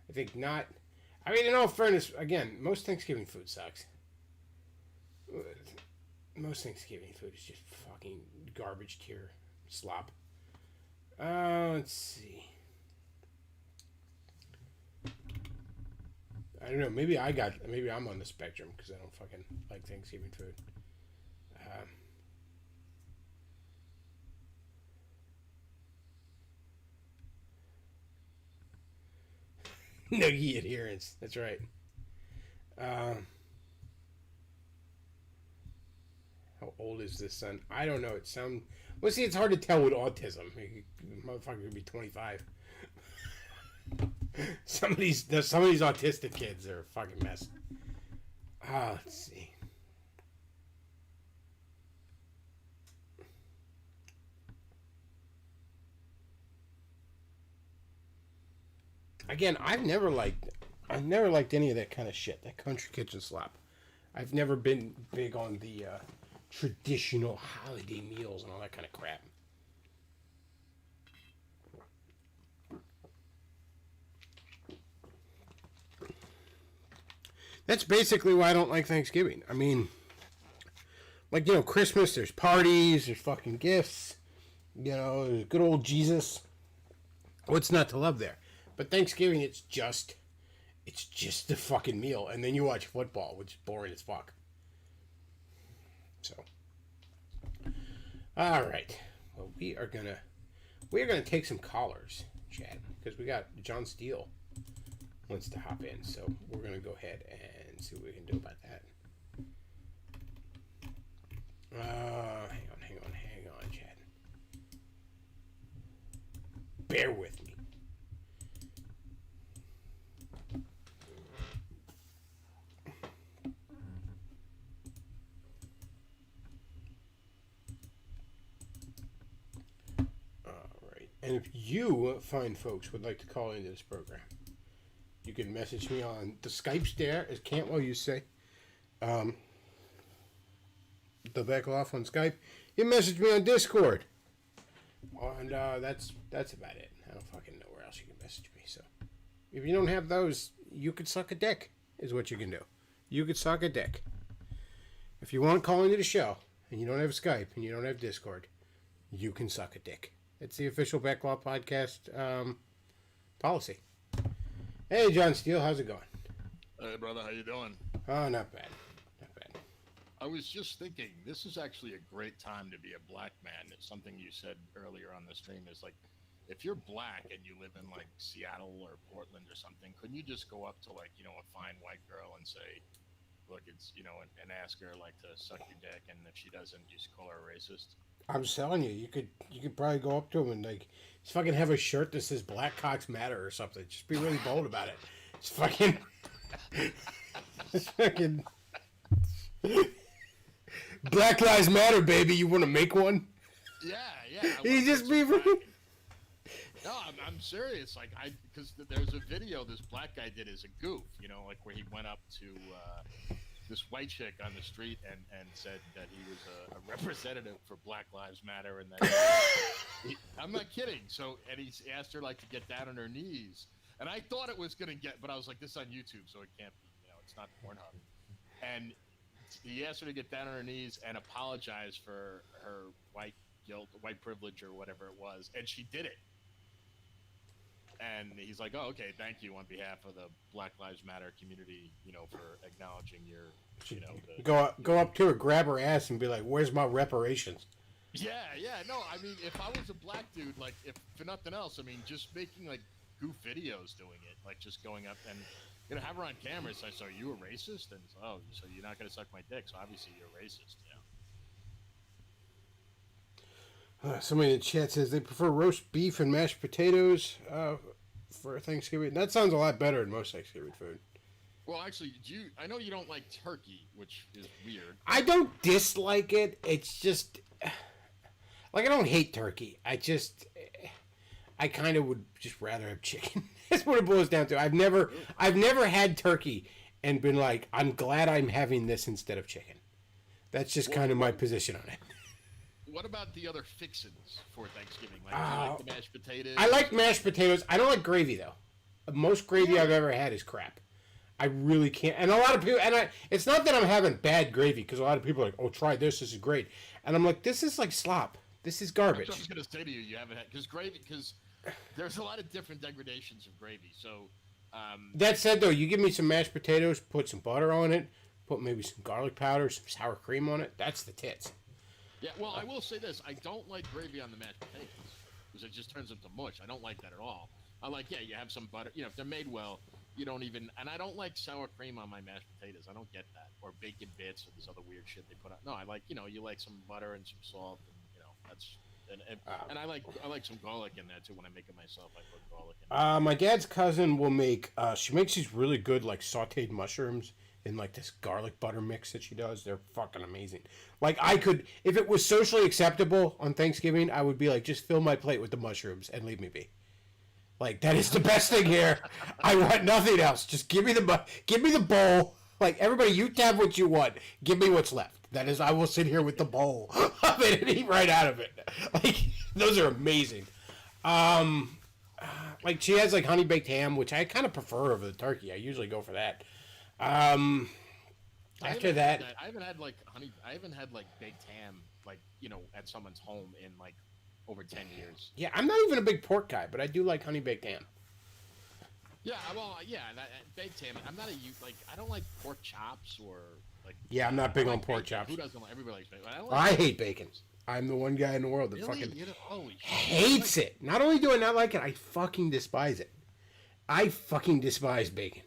I think not. I mean, in all fairness, again, most Thanksgiving food sucks. Most Thanksgiving food is just fucking garbage tier slop. Let's see. I don't know. Maybe I'm on the spectrum because I don't fucking like Thanksgiving food. Noogie adherence. That's right. How old is this son? I don't know. Well, see, it's hard to tell with autism. Motherfucker could be 25. Some of these autistic kids are a fucking mess. Let's see. Again, I've never liked any of that kind of shit. That country kitchen slop. I've never been big on the traditional holiday meals and all that kind of crap. That's basically why I don't like Thanksgiving. I mean, like, Christmas, there's parties, there's fucking gifts, there's good old Jesus. What's not to love there? But Thanksgiving, it's just the fucking meal. And then you watch football, which is boring as fuck. So. All right. Well, we are gonna take some callers, Chad, because we got John Steele wants to hop in. So we're gonna go ahead and see what we can do about that. Hang on, Chad. Bear with me. And if you fine folks would like to call into this program, you can message me on the Skype's there, as Cantwell used to say. The back off on Skype. You message me on Discord. And that's about it. I don't fucking know where else you can message me. So if you don't have those, you could suck a dick, is what you can do. You could suck a dick. If you want to call into the show, and you don't have Skype, and you don't have Discord, you can suck a dick. It's the official Backlaw Podcast policy. Hey, John Steele, how's it going? Hey, brother, how you doing? Oh, not bad. Not bad. I was just thinking, this is actually a great time to be a black man. It's something you said earlier on the stream is like, if you're black and you live in like Seattle or Portland or something, couldn't you just go up to like, a fine white girl and say, look, it's, and ask her like to suck your dick, and if she doesn't, you just call her a racist? I'm telling you, you could probably go up to him and like just fucking have a shirt that says "Black Cocks Matter" or something. Just be really bold about it. It's fucking, Black Lives Matter, baby. You want to make one? Yeah. He just be. No, I'm serious. Like because there's a video this black guy did as a goof. Like where he went up to. This white chick on the street and said that he was a representative for Black Lives Matter, and that I'm not kidding. So, and he asked her like to get down on her knees, and I thought it was gonna but I was like, this is on YouTube, so it can't be, it's not Pornhub. And he asked her to get down on her knees and apologize for her white guilt, white privilege, or whatever it was, and she did it. And he's like, oh, okay, thank you on behalf of the Black Lives Matter community, for acknowledging your, Go up to her, grab her ass, and be like, where's my reparations? Yeah. No, I mean, if I was a black dude, like, if for nothing else, I mean, just making, like, goof videos doing it, like, just going up and, have her on camera. So, are you a racist? And, oh, so you're not going to suck my dick, so obviously you're a racist, Somebody in the chat says they prefer roast beef and mashed potatoes for Thanksgiving. That sounds a lot better than most Thanksgiving food. Well, actually, I know you don't like turkey, which is weird. I don't dislike it. It's just like I don't hate turkey. I kind of would just rather have chicken. That's what it boils down to. I've never had turkey and been like, I'm glad I'm having this instead of chicken. That's just kind of my position on it. What about the other fixins for Thanksgiving? Like, do you like the mashed potatoes? I like mashed potatoes. I don't like gravy, though. Most gravy I've ever had is crap. I really can't. And a lot of people, it's not that I'm having bad gravy, because a lot of people are like, oh, try this. This is great. And I'm like, this is like slop. This is garbage. I was going to say to you, you haven't had, because there's a lot of different degradations of gravy. So, that said, though, you give me some mashed potatoes, put some butter on it, put maybe some garlic powder, some sour cream on it. That's the tits. Yeah, well, I will say this. I don't like gravy on the mashed potatoes because it just turns into mush. I don't like that at all. I like, you have some butter. If they're made well, you don't even... And I don't like sour cream on my mashed potatoes. I don't get that. Or bacon bits or this other weird shit they put on. No, I like, you like some butter and some salt. And, that's... And I like some garlic in there, too. When I make it myself, I put garlic in. My dad's cousin will make... she makes these really good, like, sauteed mushrooms in like this garlic butter mix that she does. They're fucking amazing. Like, I could, if it was socially acceptable on Thanksgiving, I would be like, just fill my plate with the mushrooms and leave me be. Like, that is the best thing here. I want nothing else. Just give me the bowl. Like, everybody, you have what you want. Give me what's left. That is, I will sit here with the bowl of it and eat right out of it. Like, those are amazing. Like, she has like honey baked ham, which I kind of prefer over the turkey. I usually go for that. After that, I haven't had like baked ham, like, at someone's home in like over 10 years. Yeah, I'm not even a big pork guy, but I do like honey baked ham. Yeah, well, baked ham. I'm not I don't like pork chops or like. Yeah, I'm not big on pork chops. Who doesn't like? Everybody likes bacon. I hate bacon. I'm the one guy in the world that really? fucking Holy hates shit. it. Not only do I not like it, I fucking despise it. I fucking despise bacon.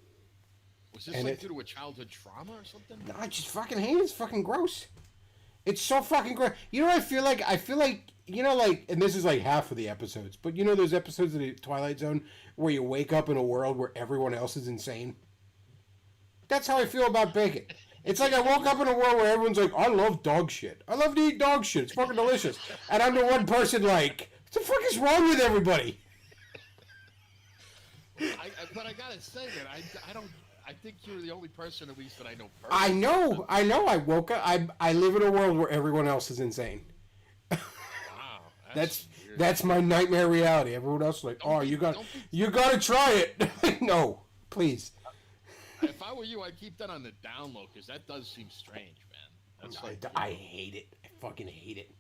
Was this due to a childhood trauma or something? No, I just fucking hate it. It's fucking gross. It's so fucking gross. You know what I feel like? I feel like, and this is like half of the episodes, but those episodes of the Twilight Zone where you wake up in a world where everyone else is insane? That's how I feel about bacon. It's like I woke up in a world where everyone's like, I love dog shit. I love to eat dog shit. It's fucking delicious. And I'm the one person like, what the fuck is wrong with everybody? But I gotta say that I think you're the only person, at least, that I know personally. I know. I woke up. I live in a world where everyone else is insane. Wow, that's my nightmare reality. Everyone else is like, you got to try it. No, please. If I were you, I'd keep that on the down low, because that does seem strange, man. I hate it. I fucking hate it.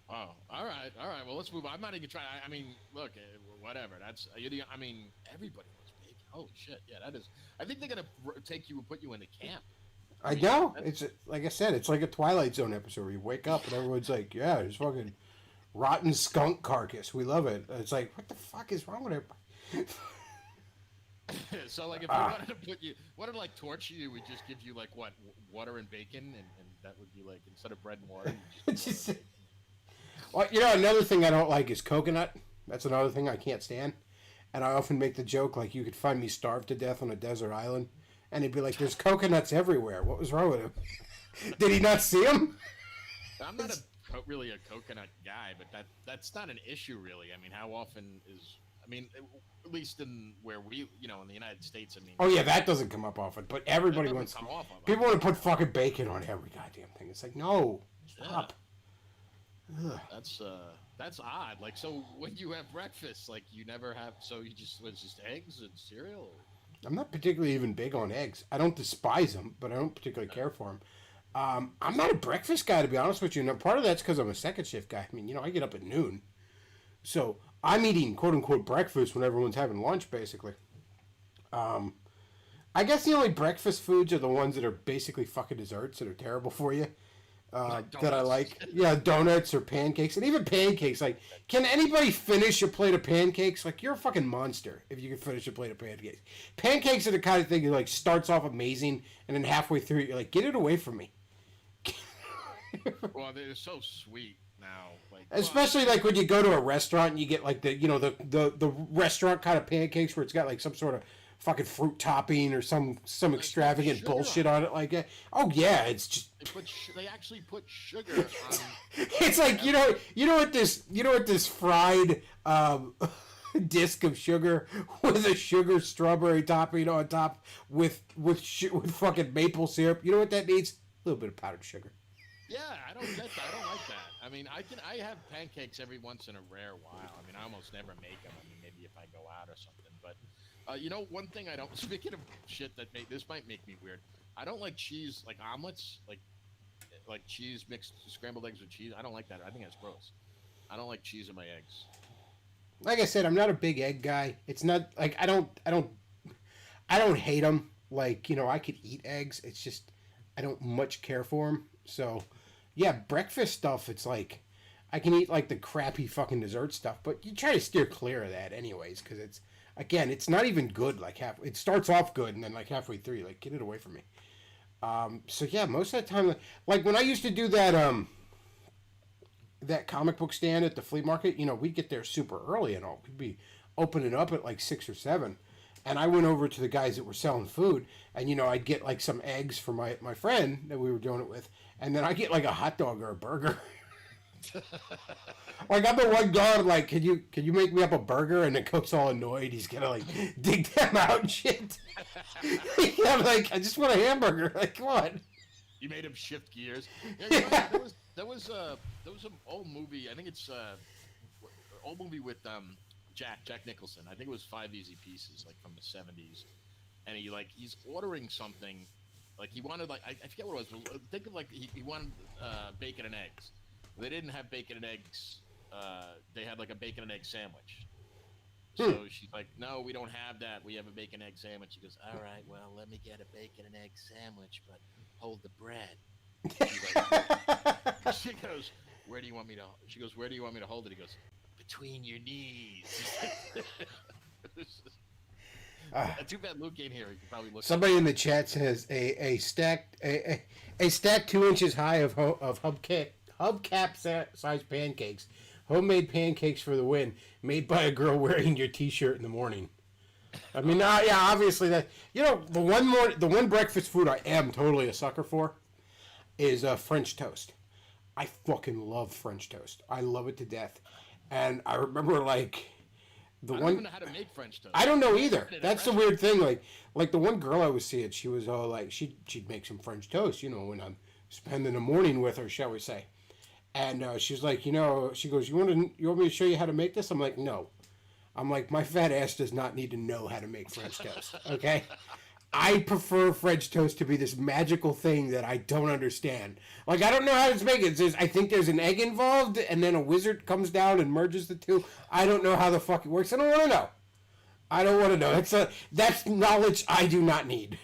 Oh, all right. Well, let's move on. I'm not even trying. I mean, look, whatever. That's. I mean, everybody loves bacon. Holy shit! Yeah, that is. I think they're gonna take you and put you into camp. I know. It's like I said. It's like a Twilight Zone episode where you wake up and everyone's like, "Yeah, it's fucking rotten skunk carcass. We love it." It's like, what the fuck is wrong with everybody? So, like, if we wanted to torture you, we just give you like what, water and bacon, and that would be like, instead of bread and water. You just well, another thing I don't like is coconut. That's another thing I can't stand. And I often make the joke, like, you could find me starved to death on a desert island, and he'd be like, there's coconuts everywhere. What was wrong with him? Did he not see them? I'm not really a coconut guy, but that's not an issue, really. I mean, how often at least in where we, in the United States, Oh, yeah, that doesn't come up often, but everybody wants... People want to put fucking bacon on every goddamn thing. It's like, no, stop. Yeah. That's odd. Like, so when you have breakfast, like, you never have... So it's just eggs and cereal? I'm not particularly even big on eggs. I don't despise them, but I don't particularly care for them. I'm not a breakfast guy, to be honest with you. Now, part of that's because I'm a second shift guy. I mean, I get up at noon. So I'm eating quote-unquote breakfast when everyone's having lunch, basically. I guess the only breakfast foods are the ones that are basically fucking desserts that are terrible for you. That I like. Yeah, donuts or pancakes. And even pancakes. Like, can anybody finish a plate of pancakes? Like, you're a fucking monster if you can finish a plate of pancakes. Pancakes are the kind of thing that, like, starts off amazing, and then halfway through you're like, get it away from me. Well, they're so sweet now. Like, especially, like, when you go to a restaurant and you get, like, the restaurant kind of pancakes where it's got, like, some sort of fucking fruit topping or some extravagant sugar bullshit on on it like that. Oh yeah, it's just They actually put sugar on. it's like you know what this fried disc of sugar with a sugar strawberry topping on top with fucking maple syrup. You know what that needs? A little bit of powdered sugar. Yeah, I don't get that. I don't like that. I mean, I have pancakes every once in a rare while. I mean, I almost never make them. I mean, maybe if I go out or something. But you know, one thing I don't. Speaking of shit this might make me weird. I don't like cheese, like omelets, like cheese mixed scrambled eggs with cheese. I don't like that. I think that's gross. I don't like cheese in my eggs. Like I said, I'm not a big egg guy. It's not like I don't hate them. Like, you know, I could eat eggs. It's just I don't much care for them. So, yeah, breakfast stuff. It's like I can eat like the crappy fucking dessert stuff, but you try to steer clear of that anyways, because it's not even good. Like it starts off good, and then like halfway through, you're like, get it away from me. So yeah, most of the time, like when I used to do that comic book stand at the flea market, you know, we'd get there super early and all. We'd be opening up at like 6 or 7. And I went over to the guys that were selling food, and, you know, I'd get like some eggs for my friend that we were doing it with, and then I'd get like a hot dog or a burger. Like I'm the one guy, like, can you make me up a burger? And the cook's all annoyed. He's gonna like dig them out and shit. Yeah, I'm like, I just want a hamburger. Like, come on. You made him shift gears. Yeah, you know, there was an old movie. I think it's old movie with Jack Nicholson. I think it was 5 Easy Pieces, like from the 70s. And he's ordering something, like he wanted I forget what it was. Think of like he wanted bacon and eggs. They didn't have bacon and eggs. They had like a bacon and egg sandwich. So she's like, no, we don't have that. We have a bacon egg sandwich. He goes, all right, well, let me get a bacon and egg sandwich, but hold the bread. She goes, where do you want me to? She goes, where do you want me to hold it? He goes, between your knees. Too bad Luke ain't here. He could probably look. Somebody in the chat says a stacked 2 inches high of hubcap sized pancakes, homemade pancakes for the win, made by a girl wearing your T-shirt in the morning. I mean, yeah, obviously that, you know, the one breakfast food I am totally a sucker for is French toast. I fucking love French toast. I love it to death. And I remember like I don't even know how to make French toast. I don't know either. That's the weird thing. Like the one girl I was seeing, she was all like, she'd make some French toast, you know, when I'm spending the morning with her, shall we say. And she's like, you know, she goes, you want me to show you how to make this? I'm like, no. I'm like, my fat ass does not need to know how to make French toast, okay? I prefer French toast to be this magical thing that I don't understand. Like, I don't know how to make it. I think there's an egg involved, and then a wizard comes down and merges the two. I don't know how the fuck it works. I don't want to know. I don't want to know. That's knowledge I do not need.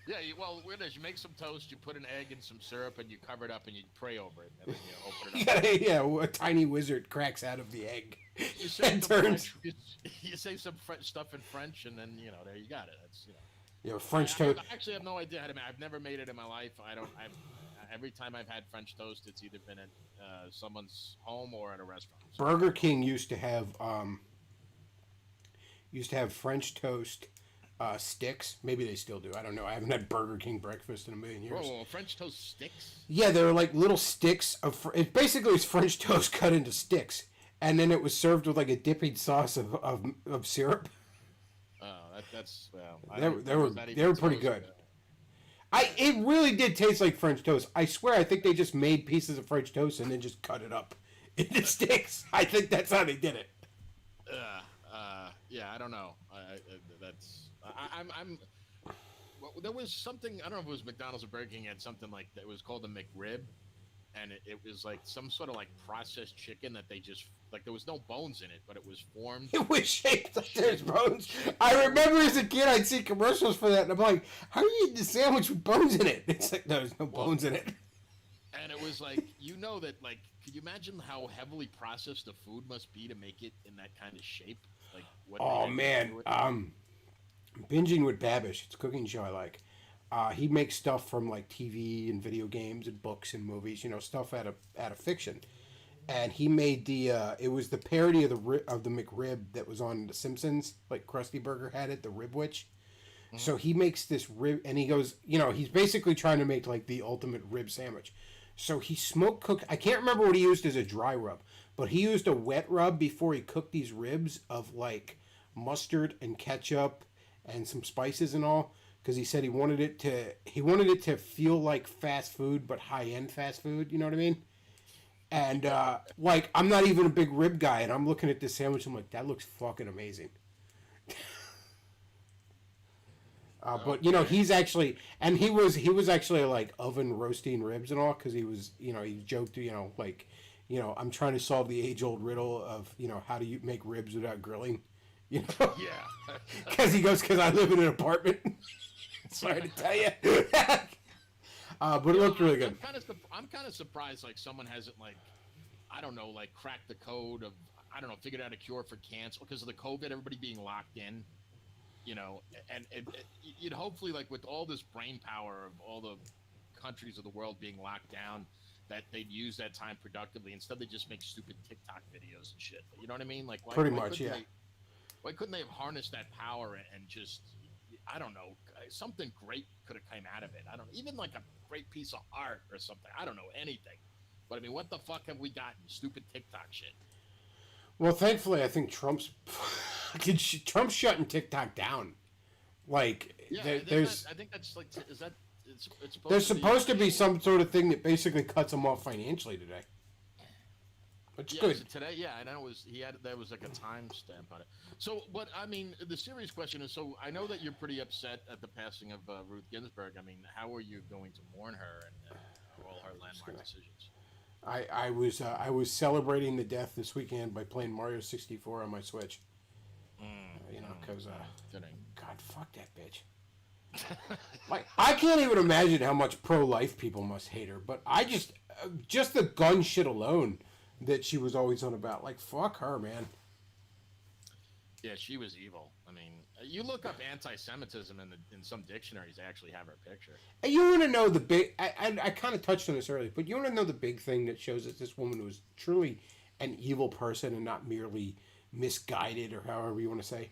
Yeah, well, what it is, you make some toast, you put an egg and some syrup, and you cover it up, and you pray over it, and then you open it up. Yeah, a tiny wizard cracks out of the egg. You say some French stuff in French, and then, you know, there you got it. That's, you know. Yeah, French toast. I actually have no idea how to make. I've never made it in my life. Every time I've had French toast, it's either been at someone's home or at a restaurant. So. Burger King used to have French toast sticks. Maybe they still do. I don't know. I haven't had Burger King breakfast in a million years. Whoa, French toast sticks? Yeah, they were like little sticks of. It basically was French toast cut into sticks, and then it was served with like a dipping sauce of syrup. That's well. They were pretty good. It really did taste like French toast. I swear, I think they just made pieces of French toast and then just cut it up into sticks. I think that's how they did it. Yeah, I don't know. Well, there was something. I don't know if it was McDonald's or Burger King had something like that. It was called a McRib, and it was like some sort of like processed chicken that they just like. There was no bones in it, but it was formed. It was shaped like there's bones. I remember as a kid, I'd see commercials for that, and I'm like, "How are you eating a sandwich with bones in it?" It's like, no, there's no bones in it. And it was like, you know that, like, could you imagine how heavily processed the food must be to make it in that kind of shape? Like, oh man, Binging with Babish. It's a cooking show I like. He makes stuff from like TV and video games and books and movies. You know, stuff out of fiction. and he made the it was the parody of the McRib that was on The Simpsons, like Krusty Burger had it, the Rib Witch. So he makes this rib, and he goes, he's basically trying to make like the ultimate rib sandwich. So he smoke cooked. I can't remember what he used as a dry rub, but he used a wet rub before he cooked these ribs of like mustard and ketchup and some spices and all, because he said he wanted it to feel like fast food but high end fast food. You know what I mean? And like I'm not even a big rib guy, and I'm looking at this sandwich. I'm like, that looks fucking amazing. But he's actually, and he was actually like oven roasting ribs and all, because he was, he joked, like, I'm trying to solve the age old riddle of, how do you make ribs without grilling, Yeah. Because because I live in an apartment. Sorry to tell you. But it looked really good. I'm kind of surprised, like someone hasn't like, I don't know, like cracked the code of, I don't know, figured out a cure for cancer because of the COVID, everybody being locked in. And you'd hopefully, like with all this brain power of all the countries of the world being locked down, that they'd use that time productively. Instead, they just make stupid TikTok videos and shit. You know what I mean? Like, why couldn't they have harnessed that power and just, I don't know, something great could have come out of it. I don't, even like a great piece of art or something. I don't know, anything. But I mean, what the fuck have we gotten? Stupid TikTok shit. Well, thankfully, I think Trump's shutting TikTok down. Like, yeah, there's. I think that's like, is that? It's there's supposed to be some sort of thing that basically cuts him off financially today. Which is good. So today, yeah, I know there was like a timestamp on it. So, but I mean, the serious question is, so I know that you're pretty upset at the passing of Ruth Ginsburg. I mean, how are you going to mourn her and all her landmark decisions? I was celebrating the death this weekend by playing Mario 64 on my Switch. Because God, fuck that bitch. Like, I can't even imagine how much pro-life people must hate her. But I just the gun shit alone that she was always on about. Like, fuck her, man. Yeah, she was evil. I mean, you look up anti-Semitism in some dictionaries, they actually have her picture. And you want to know the big... I kind of touched on this earlier, but you want to know the big thing that shows that this woman was truly an evil person and not merely misguided, or however you want to say?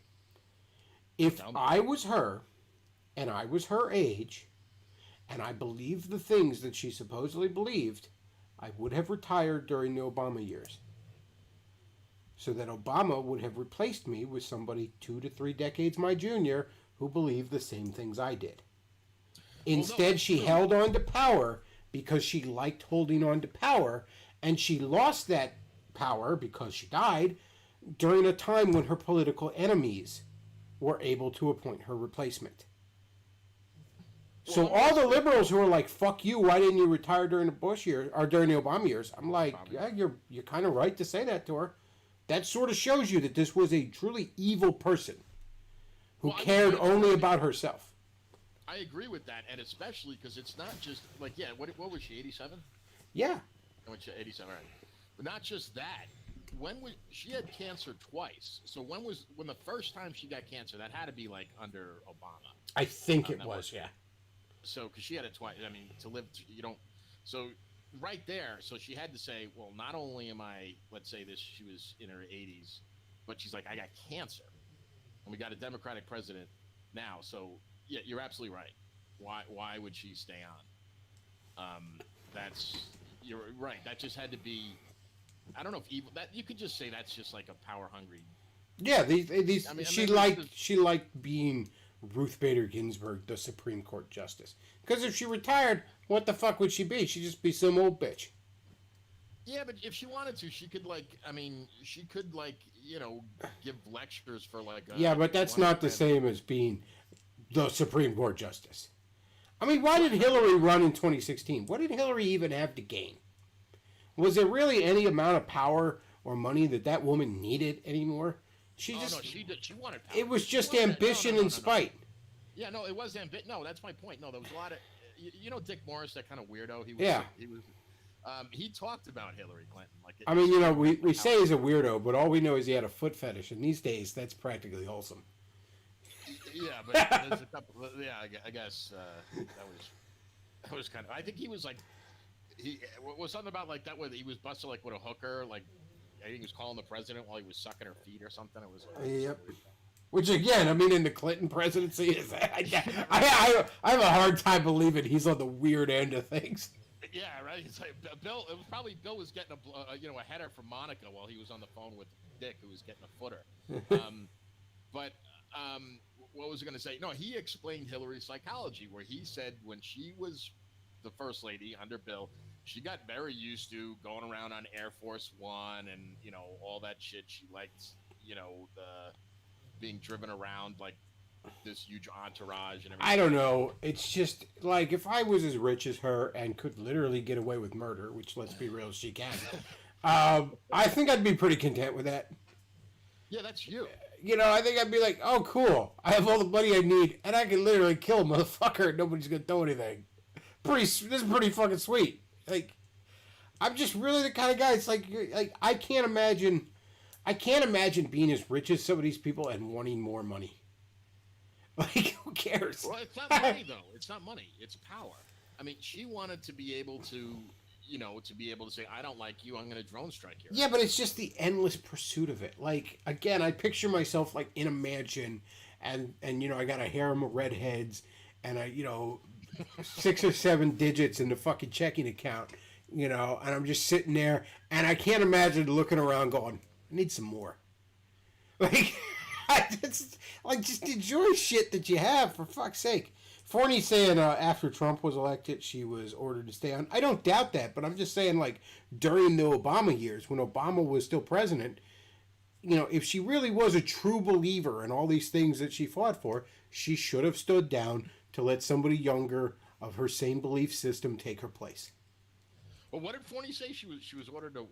If I was her, and I was her age, and I believed the things that she supposedly believed, I would have retired during the Obama years. So that Obama would have replaced me with somebody 2 to 3 decades my junior who believed the same things I did. Instead, she held on to power because she liked holding on to power, and she lost that power because she died during a time when her political enemies were able to appoint her replacement. So all the liberals who are like, fuck you, why didn't you retire during the Bush years, or during the Obama years? I'm like, yeah, you're kind of right to say that to her. That sort of shows you that this was a truly evil person who cared only about herself. I agree with that, and especially because it's not just, like, yeah, what was she, 87? Yeah. 87, all right. But not just that. She had cancer twice. So when the first time she got cancer, that had to be, like, under Obama. I think it was, yeah. So, because she had it twice. I mean, to live, you don't... So... Right there, so she had to say, well, not only am I, let's say she was in her 80s, but she's like, I got cancer. And we got a Democratic president now, so, yeah, you're absolutely right. Why would she stay on? You're right, that just had to be, I don't know if evil, that you could just say that's just like a power-hungry... Yeah, she liked being Ruth Bader Ginsburg, the Supreme Court Justice. Because if she retired, what the fuck would she be? She'd just be some old bitch. Yeah, but if she wanted to, she could, give lectures for, like... yeah, but that's not the same as being the Supreme Court Justice. I mean, why did Hillary run in 2016? What did Hillary even have to gain? Was there really any amount of power or money that woman needed anymore? She wanted power. It was just ambition and spite. Yeah, no, it was ambition. No, that's my point. No, there was a lot of... You know Dick Morris, that kind of weirdo? He talked about Hillary Clinton. We say he's a weirdo, but all we know is he had a foot fetish, and these days, that's practically wholesome. Yeah, but there's a couple... Yeah, I guess that was kind of... I think he was like... he was something about like that. Where he was busted like with a hooker. Like I think he was calling the president while he was sucking her feet or something. It was. Yep. Which again, I mean, in the Clinton presidency, I have a hard time believing he's on the weird end of things. Yeah, right. It's like Bill. It was probably Bill was getting a header from Monica while he was on the phone with Dick, who was getting a footer. But what was I going to say? No, he explained Hillary's psychology, where he said when she was the first lady under Bill, she got very used to going around on Air Force One and all that shit. She liked the being driven around like this huge entourage and everything. I don't know. It's just like if I was as rich as her and could literally get away with murder, which let's be real, she can. I think I'd be pretty content with that. Yeah, that's you. I think I'd be like, oh, cool. I have all the money I need, and I can literally kill a motherfucker, and nobody's gonna do anything. This is pretty fucking sweet. Like, I'm just really the kind of guy. It's like I can't imagine being as rich as some of these people and wanting more money. Like, who cares? Well, it's not money though. It's not money. It's power. I mean, she wanted to be able to, say, I don't like you. I'm going to drone strike you. Yeah, but it's just the endless pursuit of it. Like, again, I picture myself like in a mansion, and I got a harem of redheads, and 6 or 7 digits in the fucking checking account, and I'm just sitting there, and I can't imagine looking around going, I need some more. Like, just enjoy shit that you have, for fuck's sake. Forney's saying after Trump was elected, she was ordered to stay on. I don't doubt that, but I'm just saying, like, during the Obama years, when Obama was still president, if she really was a true believer in all these things that she fought for, she should have stood down to let somebody younger of her same belief system take her place. Well, what did Forney say? She was ordered to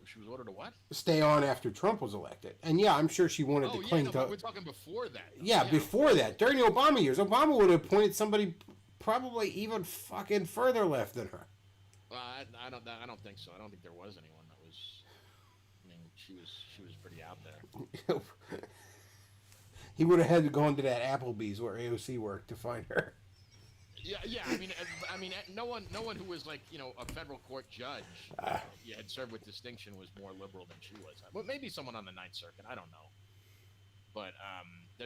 what? Stay on after Trump was elected. And yeah, I'm sure she wanted to cling to. We're talking before that. Yeah, before that. During the Obama years, Obama would have appointed somebody probably even fucking further left than her. Well, I don't think so. I don't think there was anyone that was. I mean, she was pretty out there. He would have had to go into that Applebee's where AOC worked to find her. Yeah. I mean, no one who was like a federal court judge had served with distinction was more liberal than she was. Well, maybe someone on the Ninth Circuit. I don't know. But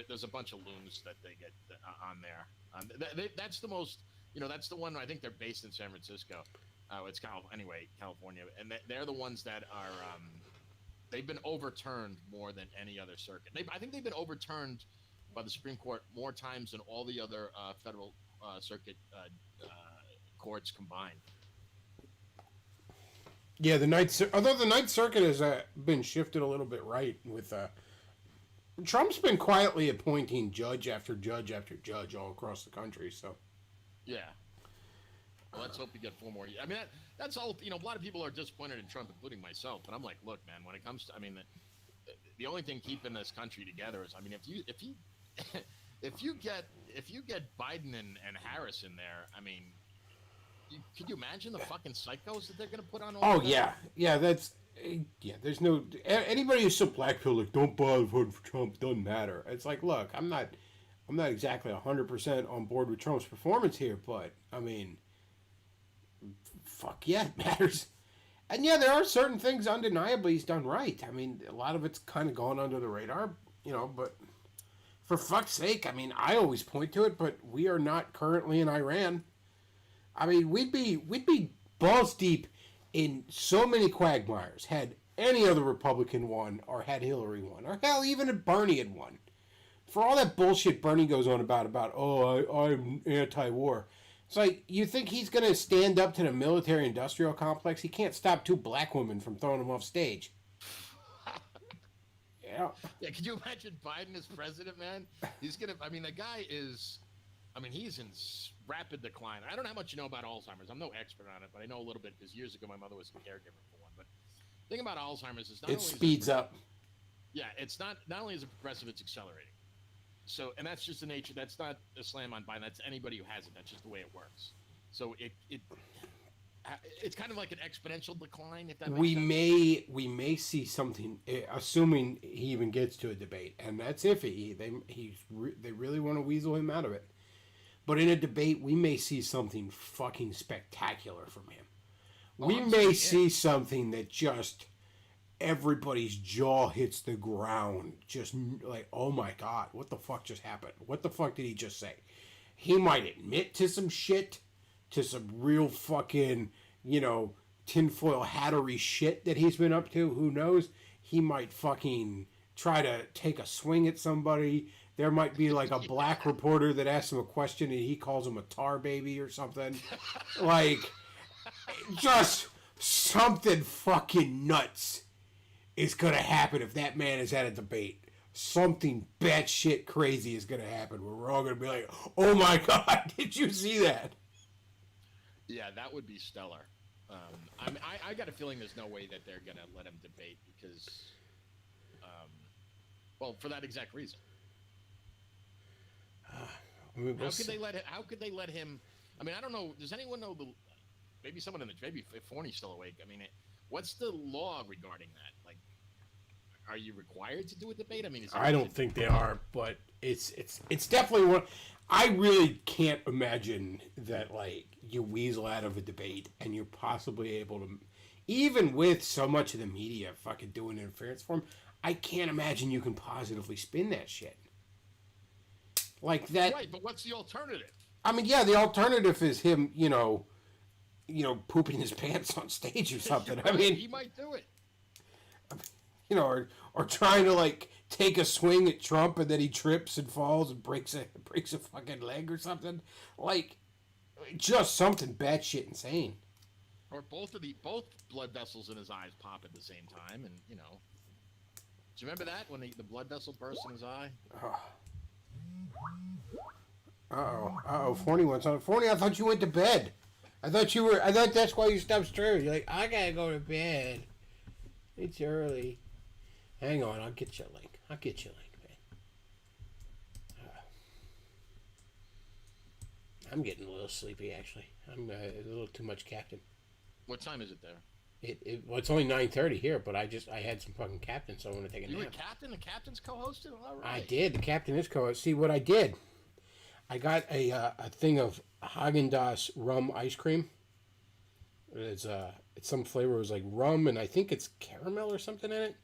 there's a bunch of loons that they get on there. That's the most. That's the one. I think they're based in San Francisco. It's California, and they're the ones that are. They've been overturned more than any other circuit. I think they've been overturned by the Supreme Court more times than all the other federal circuit courts combined. Yeah, although the Ninth Circuit has been shifted a little bit right with Trump's been quietly appointing judge after judge after judge all across the country. So yeah, well, let's hope we get 4 more. I mean, that's all. A lot of people are disappointed in Trump, including myself. But I'm like, look, man, when it comes to, the only thing keeping this country together is, if you get Biden and Harris in there, could you imagine the fucking psychos that they're going to put on? There's no anybody who's so black-pilled, like, don't bother voting for Trump, doesn't matter. It's like, look, I'm not exactly 100% on board with Trump's performance here, but fuck yeah, it matters. And yeah, there are certain things undeniably he's done right. A lot of it's kind of gone under the radar, but for fuck's sake, I always point to it, but we are not currently in Iran. We'd be balls deep in so many quagmires had any other Republican won, or had Hillary won, or hell, even if Bernie had won. For all that bullshit Bernie goes on about I'm anti-war. It's like, you think he's going to stand up to the military-industrial complex? He can't stop 2 black women from throwing him off stage. Yeah. Yeah, could you imagine Biden as president, man? He's going to, the guy is, he's in rapid decline. I don't know how much you know about Alzheimer's. I'm no expert on it, but I know a little bit because years ago my mother was a caregiver for one. But the thing about Alzheimer's is it speeds up. Yeah, it's not only is it progressive, it's accelerating. So, and that's just the nature. That's not a slam on Biden. That's anybody who has it. That's just the way it works. So it's kind of like an expenential decline. If that makes sense. We may see something, assuming he even gets to a debate, and that's iffy. They really want to weasel him out of it. But in a debate, we may see something fucking spectacular from him. we may see something that just everybody's jaw hits the ground. Just like, oh my God, what the fuck just happened? What the fuck did he just say? He might admit to some shit, to some real fucking, tinfoil hattery shit that he's been up to. Who knows? He might fucking try to take a swing at somebody. There might be like a black reporter that asks him a question and he calls him a tar baby or something. Like, just something fucking nuts is gonna happen if that man is at a debate. Something batshit crazy is gonna happen where we're all gonna be like, oh my God, did you see that? Yeah, that would be stellar. I got a feeling there's no way that they're gonna let him debate because, well, for that exact reason. How could they let him? I mean, I don't know. Does anyone know maybe someone maybe if Forney's still awake? I mean, what's the law regarding that? Like, are you required to do a debate? I mean, I don't think they are, but it's definitely one. I really can't imagine that like you weasel out of a debate and you're possibly able to, even with so much of the media fucking doing interference for him. I can't imagine you can positively spin that shit. Like that. Right, but what's the alternative? I mean, yeah, the alternative is him, pooping his pants on stage or something. Right, I mean, he might do it. Or trying to like take a swing at Trump and then he trips and falls and breaks a fucking leg or something. Like, just something batshit insane. Or both blood vessels in his eyes pop at the same time, and do you remember that when the blood vessel burst in his eye? Forney wants on. Forney, I thought you went to bed. I thought that's why you stopped streaming. You're like, I gotta go to bed. It's early. Hang on, I'll get you a link. Man. I'm getting a little sleepy, actually. I'm a little too much captain. What time is it there? Well, it's only 9:30 here, but I had some fucking captain, so I want to take a nap. You were captain? The captain's co-hosted? All right. I did. The captain is co-host. See, what I did, I got a thing of Haagen-Dazs rum ice cream. It's some flavor. It was like rum, and I think it's caramel or something in it.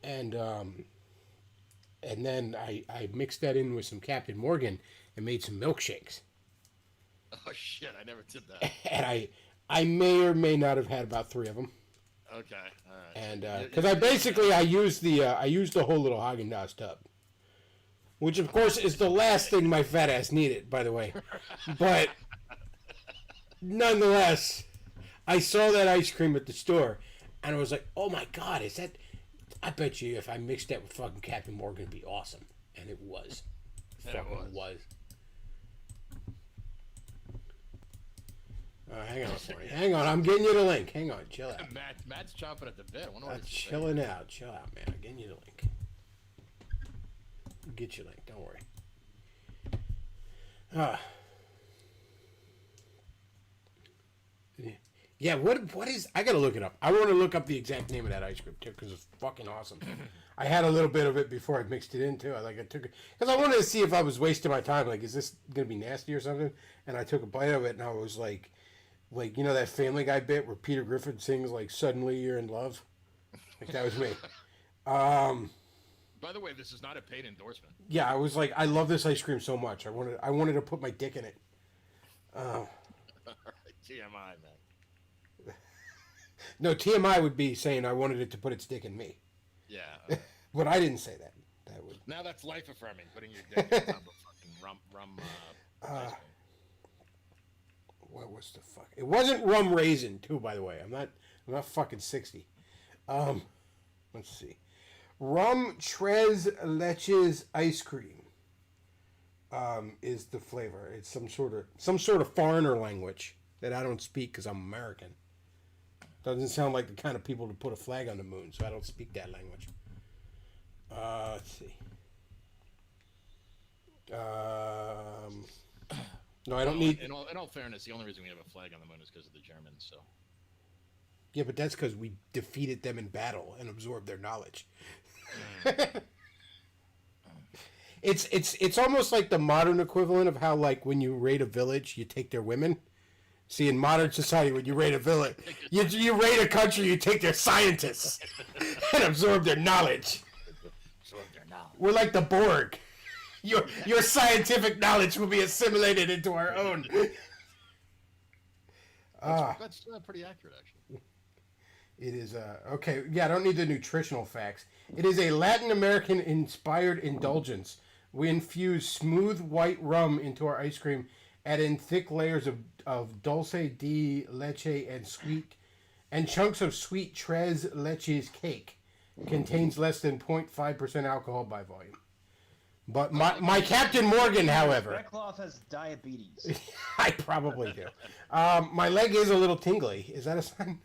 And then I mixed that in with some Captain Morgan and made some milkshakes. Oh shit! I never did that. And I may or may not have had about 3 of them. Okay, all right. And because I used the whole little Haagen-Dazs tub, which of course is the last thing my fat ass needed, by the way. But nonetheless, I saw that ice cream at the store, and I was like, "Oh my God, is that?" I bet you if I mixed that with fucking Captain Morgan, it'd be awesome, and it was. It was. Hang on for me. Hang on, I'm getting you the link. Hang on, chill out. Matt's chomping at the bit. I'm chilling out. Chill out, man. I'm getting you the link. I'll get you the link. Don't worry. Yeah, what is... I gotta look it up. I want to look up the exact name of that ice cream, too, because it's fucking awesome. I had a little bit of it before I mixed it in, too. I took it... Because I wanted to see if I was wasting my time. Like, is this gonna be nasty or something? And I took a bite of it, and I was like, that Family Guy bit where Peter Griffin sings, like, Suddenly You're in Love? Like, that was me. By the way, this is not a paid endorsement. Yeah, I was like, I love this ice cream so much. I wanted to put my dick in it. TMI, man. No, TMI would be saying I wanted it to put its dick in me. Yeah. But I didn't say that. Now that's life affirming, putting your dick on top of fucking rum ice cream. What was the fuck? It wasn't rum raisin, too, by the way. I'm not fucking 60. Let's see. Rum tres leches ice cream is the flavor. It's some sort of foreigner language that I don't speak because I'm American. Doesn't sound like the kind of people to put a flag on the moon, so I don't speak that language. Let's see. No, I don't need... In all fairness, the only reason we have a flag on the moon is because of the Germans, so... Yeah, but that's because we defeated them in battle and absorbed their knowledge. It's almost like the modern equivalent of how, like, when you raid a village, you take their women. See, in modern society, when you raid a village, you raid a country, you take their scientists and absorb their knowledge. We're like the Borg. Your scientific knowledge will be assimilated into our own. That's pretty accurate, actually. It is, okay, yeah, I don't need the nutritional facts. It is a Latin American-inspired indulgence. We infuse smooth white rum into our ice cream, add in thick layers of dulce de leche and chunks of sweet tres leches cake. Contains less than 0.5% alcohol by volume. But my Captain Morgan, however... Beckloff has diabetes. I probably do. My leg is a little tingly. Is that a sign?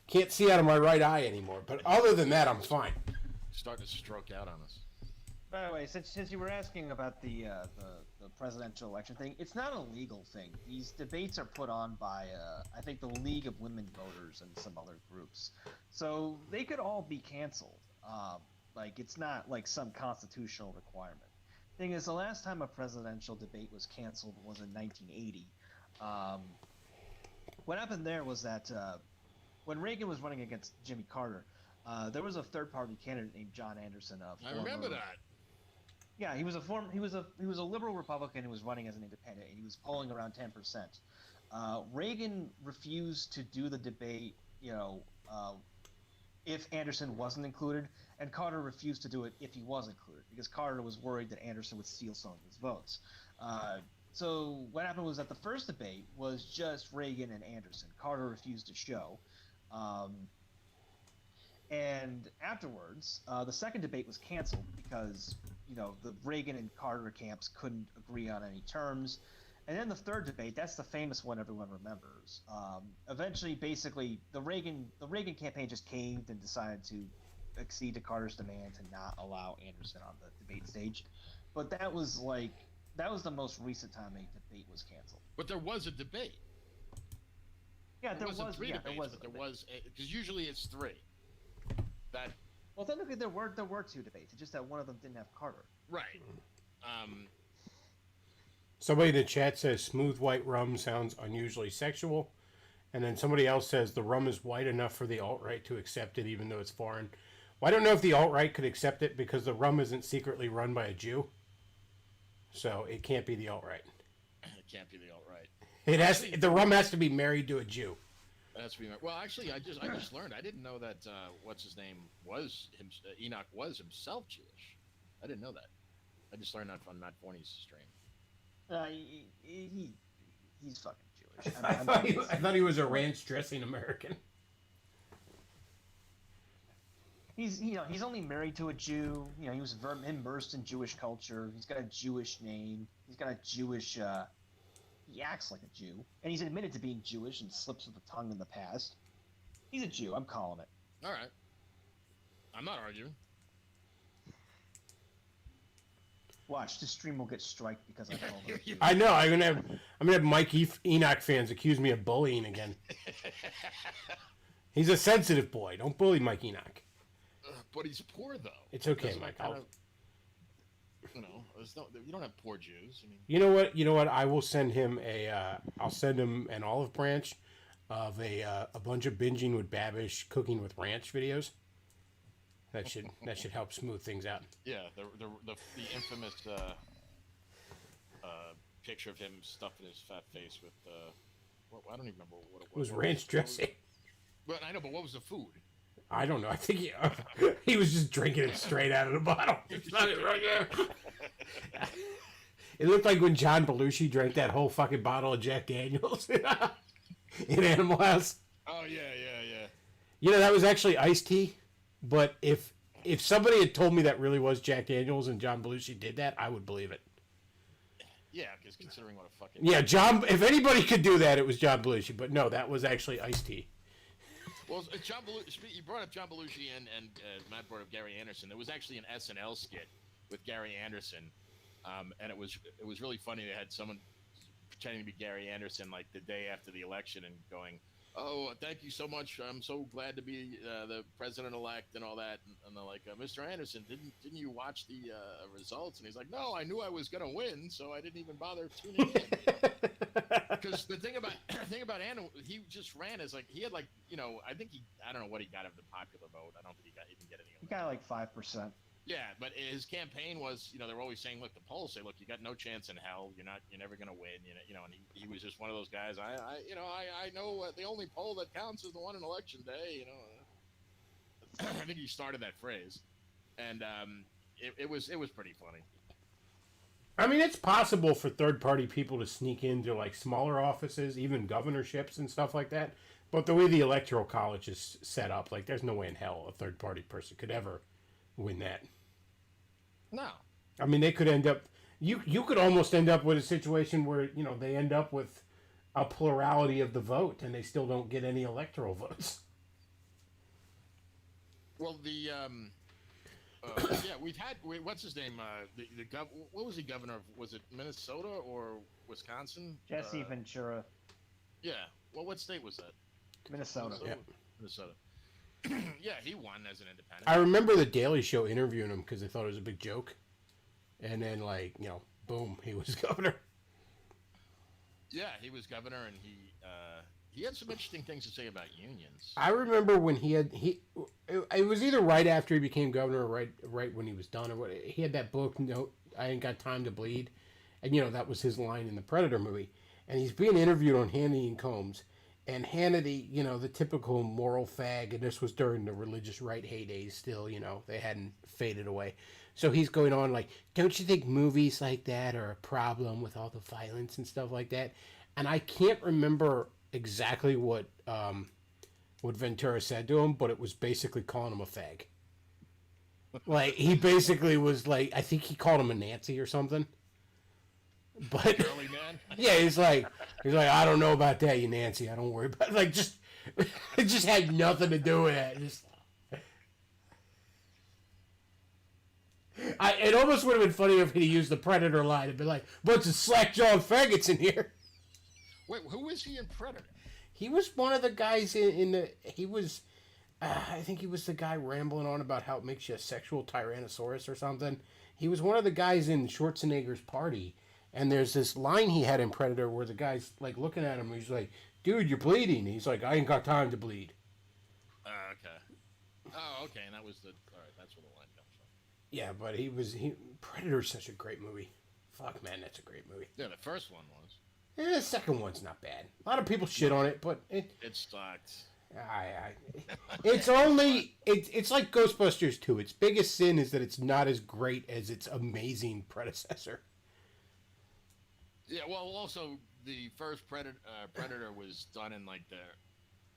Can't see out of my right eye anymore. But other than that, I'm fine. Starting to stroke out on us. By the way, since you were asking about the presidential election thing, it's not a legal thing. These debates are put on by, I think, the League of Women Voters and some other groups. So they could all be canceled. Like, it's not like some constitutional requirement. Thing is, the last time a presidential debate was canceled was in 1980. What happened there was that when Reagan was running against Jimmy Carter, there was a third-party candidate named John Anderson. I remember that. Yeah, he was a liberal Republican who was running as an independent, and he was polling around 10%. Reagan refused to do the debate, if Anderson wasn't included, and Carter refused to do it if he was included, because Carter was worried that Anderson would steal some of his votes. So what happened was that the first debate was just Reagan and Anderson. Carter refused to show. And afterwards, the second debate was canceled because, the Reagan and Carter camps couldn't agree on any terms. And then the third debate, that's the famous one everyone remembers. Eventually, basically, the Reagan campaign just caved and decided to accede to Carter's demand to not allow Anderson on the debate stage. But that was the most recent time a debate was canceled. But there was a debate. Yeah, there was three debates, but there was, because usually it's three. Well, technically there were two debates. It's just that one of them didn't have Carter. Right. Somebody in the chat says smooth white rum sounds unusually sexual, and then somebody else says the rum is white enough for the alt-right to accept it, even though it's foreign. Well, I don't know if the alt-right could accept it because the rum isn't secretly run by a Jew, so it can't be the alt-right. It can't be the alt-right. The rum has to be married to a Jew. Well, actually, I just learned. I didn't know that what's his name was Enoch was himself Jewish. I didn't know that. I just learned that from Matt Forney's stream. He's fucking Jewish. I thought he was a ranch dressing American. He's only married to a Jew. He was immersed in Jewish culture. He's got a Jewish name. He's got a Jewish. He acts like a Jew, and he's admitted to being Jewish and slips of the tongue in the past. He's a Jew. I'm calling it. All right. I'm not arguing. Watch, this stream will get striked because I called him a Jew. I know. I'm gonna have Mike Enoch fans accuse me of bullying again. He's a sensitive boy. Don't bully Mike Enoch. But he's poor, though. It's okay, Mike. You don't have poor Jews. I mean, You know what? I will send him I'll send him an olive branch of a bunch of binging with Babish cooking with ranch videos. That should help smooth things out. Yeah, the infamous picture of him stuffing his fat face with I don't even remember what it was. It was ranch dressing. But I know, but what was the food? I don't know. I think he was just drinking it straight out of the bottle. It's not it right there. It looked like when John Belushi drank that whole fucking bottle of Jack Daniels in Animal House. Oh yeah. That was actually iced tea. But if somebody had told me that really was Jack Daniels and John Belushi did that, I would believe it. Yeah, because considering what a fucking if anybody could do that, it was John Belushi. But no, that was actually iced tea. Well, John Belushi, you brought up John Belushi and Matt brought up Gary Anderson. There was actually an SNL skit with Gary Anderson, and it was really funny. They had someone pretending to be Gary Anderson like the day after the election and going, oh, thank you so much. I'm so glad to be the president-elect and all that. And they're like, Mr. Anderson, didn't you watch the results? And he's like, no, I knew I was going to win, so I didn't even bother tuning in. Because the thing about Andrew, he just ran as like he had like I don't know what he got of the popular vote. I don't think he didn't get any. He got like 5%. Yeah, but his campaign was, they were always saying, look, the polls say, look, you got no chance in hell. You're never going to win. And he was just one of those guys. I know the only poll that counts is the one in election day. I think he started that phrase, and it was pretty funny. I mean, it's possible for third-party people to sneak into like smaller offices, even governorships and stuff like that. But the way the Electoral College is set up, like, there's no way in hell a third-party person could ever win that. No. I mean, they could end up. You could almost end up with a situation where they end up with a plurality of the vote, and they still don't get any electoral votes. Well, we've had what's his name? What was he governor of? Was it Minnesota or Wisconsin? Jesse Ventura. Yeah. Well, what state was that? Minnesota. Yeah. Minnesota. Yeah, he won as an independent. I remember the Daily Show interviewing him because they thought it was a big joke, and then boom, he was governor. Yeah, he was governor, and he had some interesting things to say about unions. I remember when it was either right after he became governor or right when he was done, or what. He had that book, "No, I Ain't Got Time to Bleed," and that was his line in the Predator movie. And he's being interviewed on Hannity and Combs, and Hannity, the typical moral fag, and this was during the religious right heydays still, they hadn't faded away. So he's going on like, don't you think movies like that are a problem with all the violence and stuff like that? And I can't remember exactly what Ventura said to him, but it was basically calling him a fag. Like, he basically was like, I think he called him a Nancy or something. But Early man. yeah, he's like, I don't know about that, you Nancy. I don't worry about it. Like, it just had nothing to do with it. It almost would have been funny if he used the Predator line and been like, bunch of slack-jawed faggots in here. Wait, who is he in Predator? He was one of the guys I think he was the guy rambling on about how it makes you a sexual Tyrannosaurus or something. He was one of the guys in Schwarzenegger's party. And there's this line he had in Predator where the guy's like looking at him. He's like, dude, you're bleeding. He's like, I ain't got time to bleed. Okay. Oh, okay. And that was all right, that's where the line comes from. Yeah, but Predator's such a great movie. Fuck, man, that's a great movie. Yeah, the first one was. The second one's not bad. A lot of people shit on it, but it sucked. It's it's like Ghostbusters 2. Its biggest sin is that it's not as great as its amazing predecessor. Yeah, well, also the first Predator was done in like the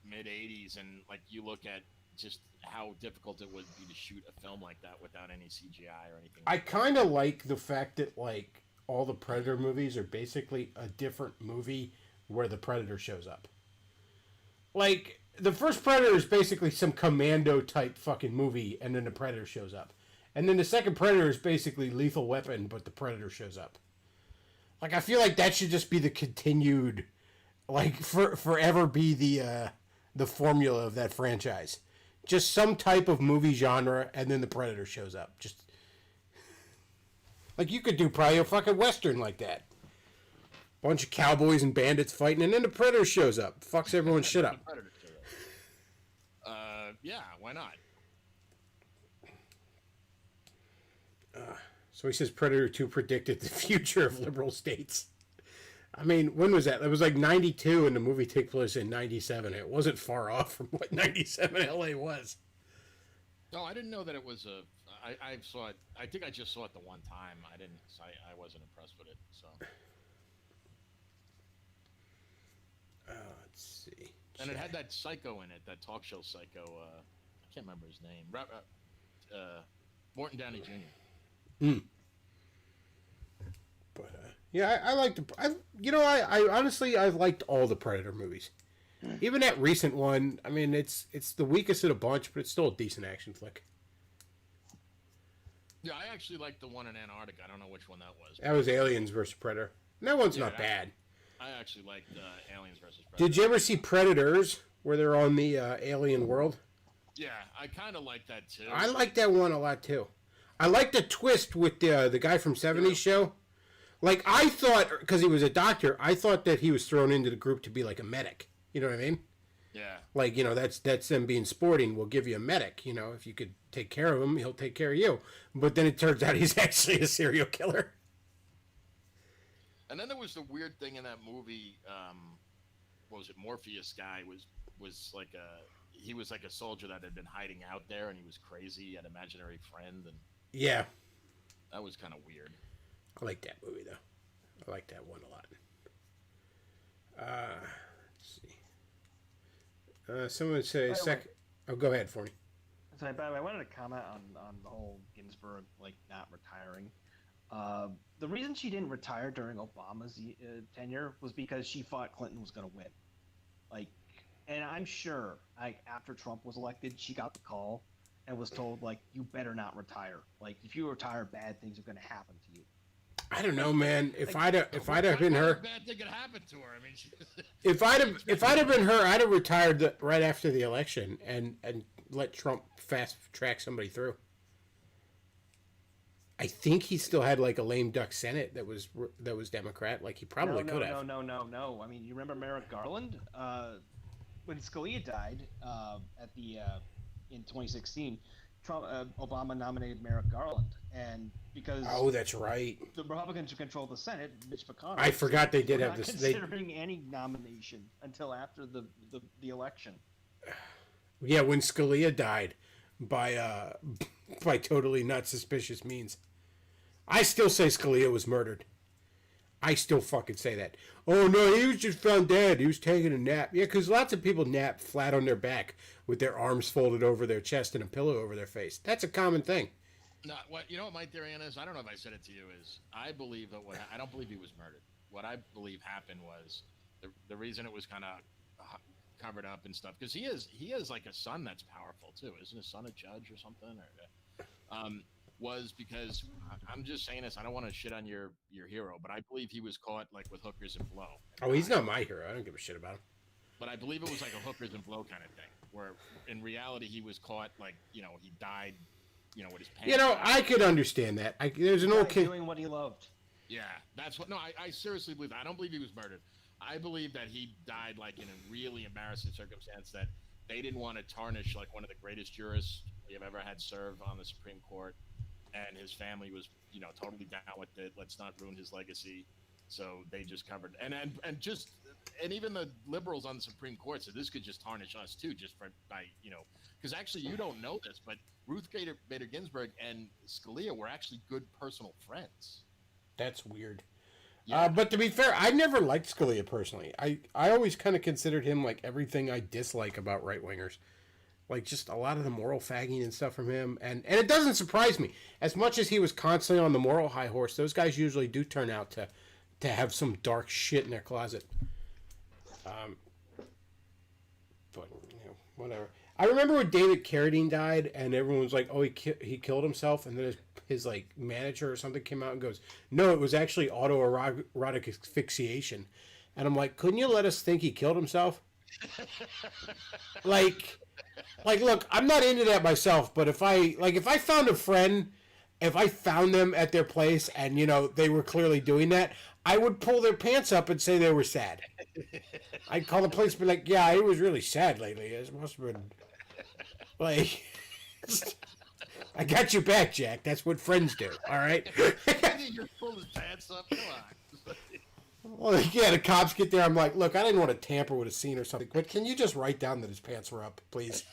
mid '80s, and like you look at just how difficult it would be to shoot a film like that without any CGI or anything. I kind of like the fact that like all the Predator movies are basically a different movie where the Predator shows up. Like, the first Predator is basically some Commando type fucking movie, and then the Predator shows up. And then the second Predator is basically Lethal Weapon, but the Predator shows up. Like, I feel like that should just be the continued, like, forever be the formula of that franchise. Just some type of movie genre, and then the Predator shows up. Just, like, you could do probably a fucking Western like that. Bunch of cowboys and bandits fighting, and then the Predator shows up. Fucks everyone's shit up. Yeah, why not? So he says Predator 2 predicted the future of liberal states. I mean, when was that? It was like 92, and the movie took place in 97. It wasn't far off from what 97 LA was. No, I didn't know that it was a... I saw it... I think I just saw it the one time. I wasn't impressed with it, so... Let's see. And it had that psycho in it, that talk show psycho. I can't remember his name. Morton Downey Jr. But yeah, I liked. I honestly I liked all the Predator movies. Even that recent one. I mean, it's the weakest of the bunch, but it's still a decent action flick. Yeah, I actually liked the one in Antarctica. I don't know which one that was. That was Aliens versus Predator. And that one's not bad. I actually liked Aliens versus Predators. Did you ever see Predators, where they're on the alien world? Yeah, I kind of like that too. I like that one a lot too. I like the twist with the guy from '70s show. Like, I thought, because he was a doctor, I thought that he was thrown into the group to be like a medic. You know what I mean? Yeah. Like, that's them being sporting. We'll give you a medic. If you could take care of him, he'll take care of you. But then it turns out he's actually a serial killer. And then there was the weird thing in that movie. What was it? Morpheus guy was like he was like a soldier that had been hiding out there, and he was crazy. He had an imaginary friend, and Yeah. that was kind of weird. I like that movie, though. I like that one a lot. Let's see. Someone would say second. Oh, go ahead for me. Sorry, by the way, I wanted to comment on the whole Ginsburg not retiring. The reason she didn't retire during Obama's tenure was because she thought Clinton was going to win. And I'm sure, after Trump was elected, she got the call and was told, you better not retire. If you retire, bad things are going to happen to you. I don't know, man. If I'd have been her, bad thing could happen to her. I mean, if I'd have been her, I'd have retired right after the election and let Trump fast track somebody through. I think he still had a lame duck Senate that was Democrat. He probably could have. No. I mean, you remember Merrick Garland? When Scalia died in 2016, Obama nominated Merrick Garland, and because that's right, the Republicans who control the Senate, Mitch McConnell. I forgot they did have this. Considering any nomination until after the election. Yeah, when Scalia died by totally not suspicious means. I still say Scalia was murdered. I still fucking say that. Oh no, he was just found dead. He was taking a nap. Yeah, because lots of people nap flat on their back with their arms folded over their chest and a pillow over their face. That's a common thing. No, what my theory on is, I don't know if I said it to you, is I believe that I don't believe he was murdered. What I believe happened was the reason it was kind of covered up and stuff, because he has a son that's powerful too. Isn't his son a judge or something? Was because I'm just saying this. I don't want to shit on your hero, but I believe he was caught with hookers and blow. Oh, he's not my hero. I don't give a shit about him. But I believe it was a hookers and blow kind of thing, where in reality he was caught he died, with his pants. I could understand that. There's an old kid doing what he loved. Yeah, that's what. No, I seriously believe that. I don't believe he was murdered. I believe that he died in a really embarrassing circumstance that they didn't want to tarnish one of the greatest jurists we have ever had serve on the Supreme Court. And his family was, totally down with it. Let's not ruin his legacy. So they just covered, and even the liberals on the Supreme Court said this could just tarnish us too, just by because actually you don't know this, but Ruth Bader Ginsburg and Scalia were actually good personal friends. That's weird. Yeah. But to be fair, I never liked Scalia personally. I always kind of considered him everything I dislike about right wingers. Just a lot of the moral fagging and stuff from him. And it doesn't surprise me. As much as he was constantly on the moral high horse, those guys usually do turn out to have some dark shit in their closet. But, whatever. I remember when David Carradine died, and everyone was like, oh, he killed himself. And then his manager or something came out and goes, no, it was actually autoerotic asphyxiation. And I'm like, couldn't you let us think he killed himself? Look, I'm not into that myself, but if I found a friend, if I found them at their place and, they were clearly doing that, I would pull their pants up and say they were sad. I'd call the police and be like, yeah, he was really sad lately. It must have been, I got your back, Jack. That's what friends do, all right? You pull his pants up? Come on. Well, yeah, the cops get there. I'm like, look, I didn't want to tamper with a scene or something, but can you just write down that his pants were up, please?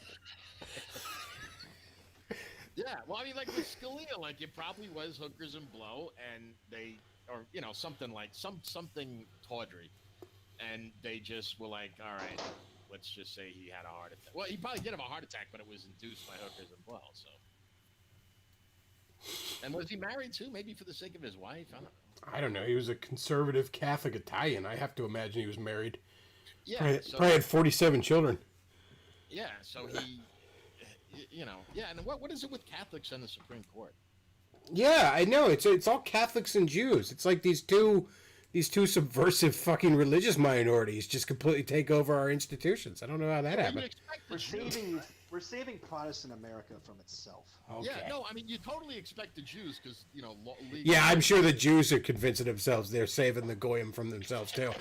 Yeah, well, I mean, with Scalia, it probably was hookers and blow, and they, or something something tawdry, and they just were like, all right, let's just say he had a heart attack. Well, he probably did have a heart attack, but it was induced by hookers and blow. So, and was he married too? Maybe for the sake of his wife? I don't know. He was a conservative Catholic Italian. I have to imagine he was married. Yeah, probably had 47 children. Yeah, so he. Yeah, and what is it with Catholics and the Supreme Court? Yeah, I know. It's all Catholics and Jews. It's like these two these two subversive fucking religious minorities just completely take over our institutions. I don't know how that happened. We're saving Protestant America from itself. Okay. Yeah, no, I mean, you totally expect the Jews because, Yeah, I'm sure the Jews are convincing themselves they're saving the Goyim from themselves, too.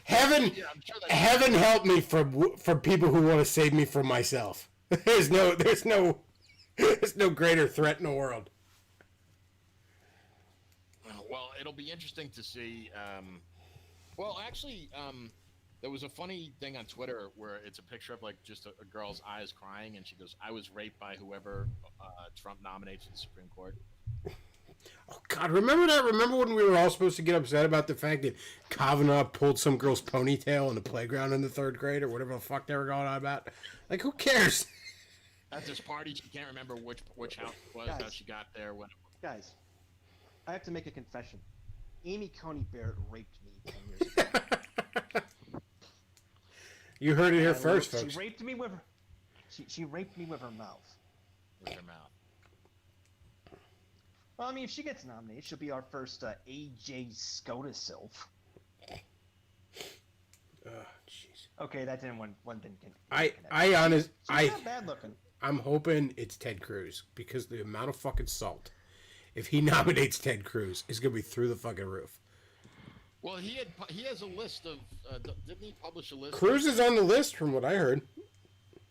Heaven help me from people who want to save me from myself. There's no greater threat in the world. Well, it'll be interesting to see. There was a funny thing on Twitter where it's a picture of like just a girl's eyes crying, and she goes, "I was raped by whoever Trump nominates to the Supreme Court." Oh God, remember that? Remember when we were all supposed to get upset about the fact that Kavanaugh pulled some girl's ponytail in the playground in the 3rd grade or whatever the fuck they were going on about? Like, who cares? At this party, she can't remember which house it was, how she got there. When... Guys, I have to make a confession. Amy Coney Barrett raped me 10 years ago. You heard it here first, folks. She raped me with her. She raped me with her mouth. With her mouth. Well, I mean, if she gets nominated, she'll be our first AJ SCOTUS sylph. Jeez. Okay, that didn't one didn't. I She's not bad looking. I'm hoping it's Ted Cruz because the amount of fucking salt, if he nominates Ted Cruz, is gonna be through the fucking roof. Well, he has a list of didn't he publish a list? Cruz is on the list from what I heard.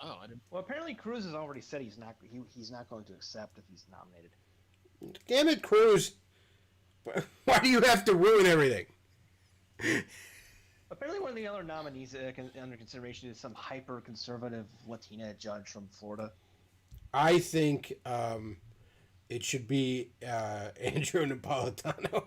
Oh, I didn't. Well, apparently Cruz has already said he's not going to accept if he's nominated. Damn it, Cruz! Why do you have to ruin everything? Apparently, one of the other nominees under consideration is some hyper-conservative Latina judge from Florida. I think it should be Andrew Napolitano.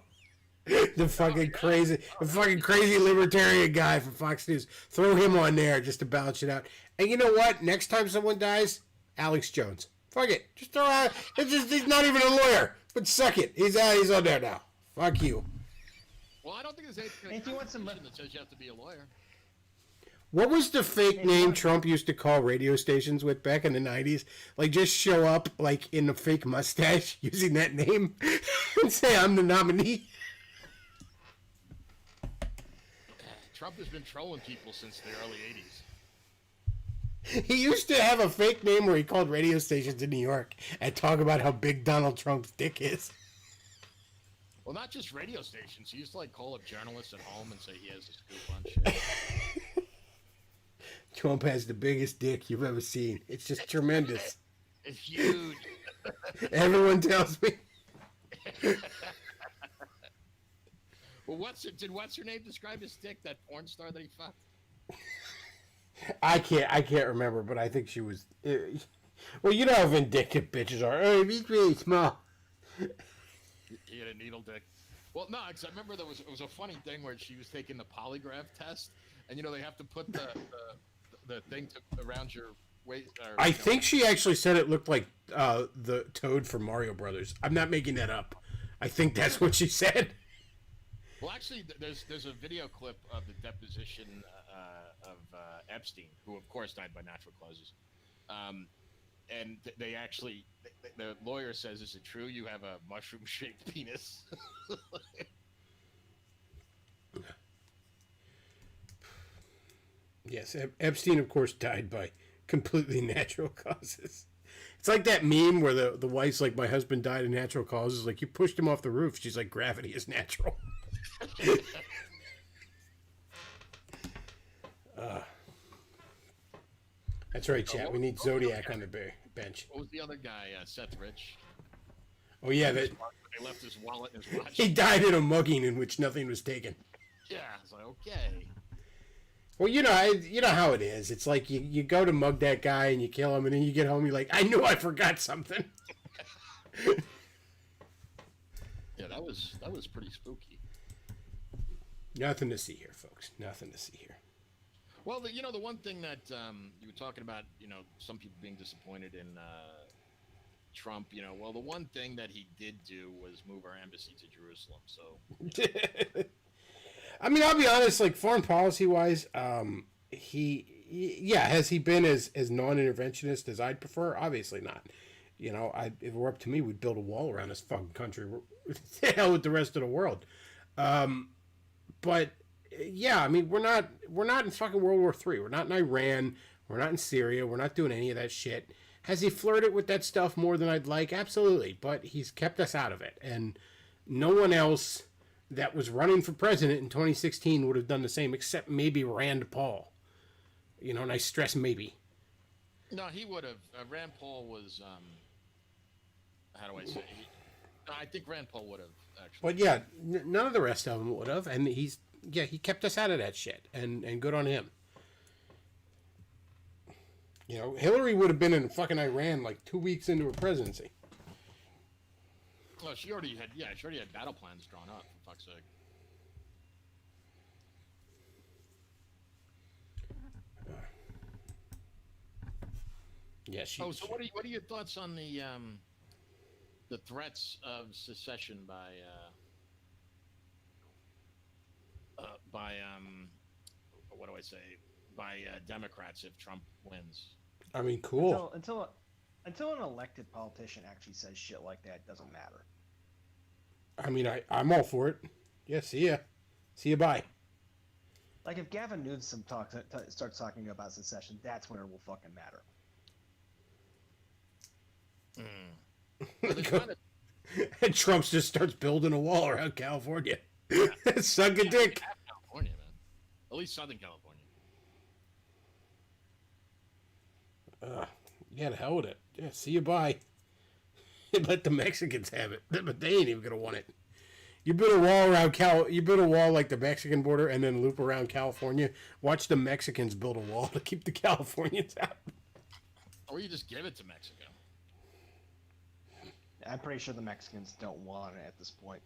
The fucking crazy libertarian guy from Fox News. Throw him on there just to balance it out. And you know what? Next time someone dies, Alex Jones. Fuck it. Just throw out. He's not even a lawyer. But suck it. He's on there now. Fuck you. Well, I don't think there's anything that says you have to be a lawyer. What was the fake name Trump used to call radio stations with back in the 90s? Like, just show up, like, in a fake mustache using that name and say, I'm the nominee. Trump has been trolling people since the early 80s. He used to have a fake name where he called radio stations in New York and talk about how big Donald Trump's dick is. Well, not just radio stations. He used to like call up journalists at home and say he has a scoop on shit. Trump has the biggest dick you've ever seen. It's just tremendous. It's huge. Everyone tells me. Well, did what's her name describe his dick? That porn star that he fucked? I can't remember, but I think she was. Well, you know how vindictive bitches are. Oh, he's really small. He had a needle dick. Well, no, because I remember it was a funny thing where she was taking the polygraph test, and they have to put the thing around your waist. I think she actually said it looked like the Toad from Mario Brothers. I'm not making that up. I think that's what she said. Well, actually, there's a video clip of the deposition of Epstein, who of course died by natural causes. And they actually, the lawyer says, "Is it true you have a mushroom-shaped penis?" Yes, Epstein, of course, died by completely natural causes. It's like that meme where the wife's like, "My husband died of natural causes." Like, you pushed him off the roof. She's like, "Gravity is natural." That's right, chat. We need Zodiac on the bench. What was the other guy? Seth Rich. Oh yeah, They left his wallet and his watch. he died in a mugging in which nothing was taken. Yeah, it's like, okay. Well, you know how it is. It's like you go to mug that guy and you kill him, and then you get home, you're like, I knew I forgot something. Yeah, that was pretty spooky. Nothing to see here, folks. Nothing to see here. Well, the one thing that you were talking about, some people being disappointed in Trump, well, the one thing that he did do was move our embassy to Jerusalem. So, I mean, I'll be honest, like foreign policy wise, has he been as non-interventionist as I'd prefer? Obviously not. You know, if it were up to me, we'd build a wall around this fucking country. The hell with the rest of the world. But yeah, I mean, we're not in fucking World War III. We're not in Iran. We're not in Syria. We're not doing any of that shit. Has he flirted with that stuff more than I'd like? Absolutely. But he's kept us out of it. And no one else that was running for president in 2016 would have done the same, except maybe Rand Paul. You know, and I stress maybe. No, he would have. Rand Paul was. How do I say? I think Rand Paul would have actually. But yeah, none of the rest of them would have, and he kept us out of that shit, and good on him. You know, Hillary would have been in fucking Iran like 2 weeks into her presidency. Well, she already had battle plans drawn up, for fuck's sake. Yeah, so what are your thoughts on the threats of secession by what do I say? By Democrats if Trump wins? I mean, cool. Until an elected politician actually says shit like that, it doesn't matter. I mean, I'm all for it. Yeah, see ya, bye. Like if Gavin Newsom starts talking about secession, that's when it will fucking matter. And Trump just starts building a wall around California. Suck a dick. California, man. At least Southern California. Yeah, the hell with it. Yeah, see you, bye. Let the Mexicans have it, but they ain't even gonna want it. You build a wall around You build a wall like the Mexican border, and then loop around California. Watch the Mexicans build a wall to keep the Californians out. Or you just give it to Mexico. I'm pretty sure the Mexicans don't want it at this point.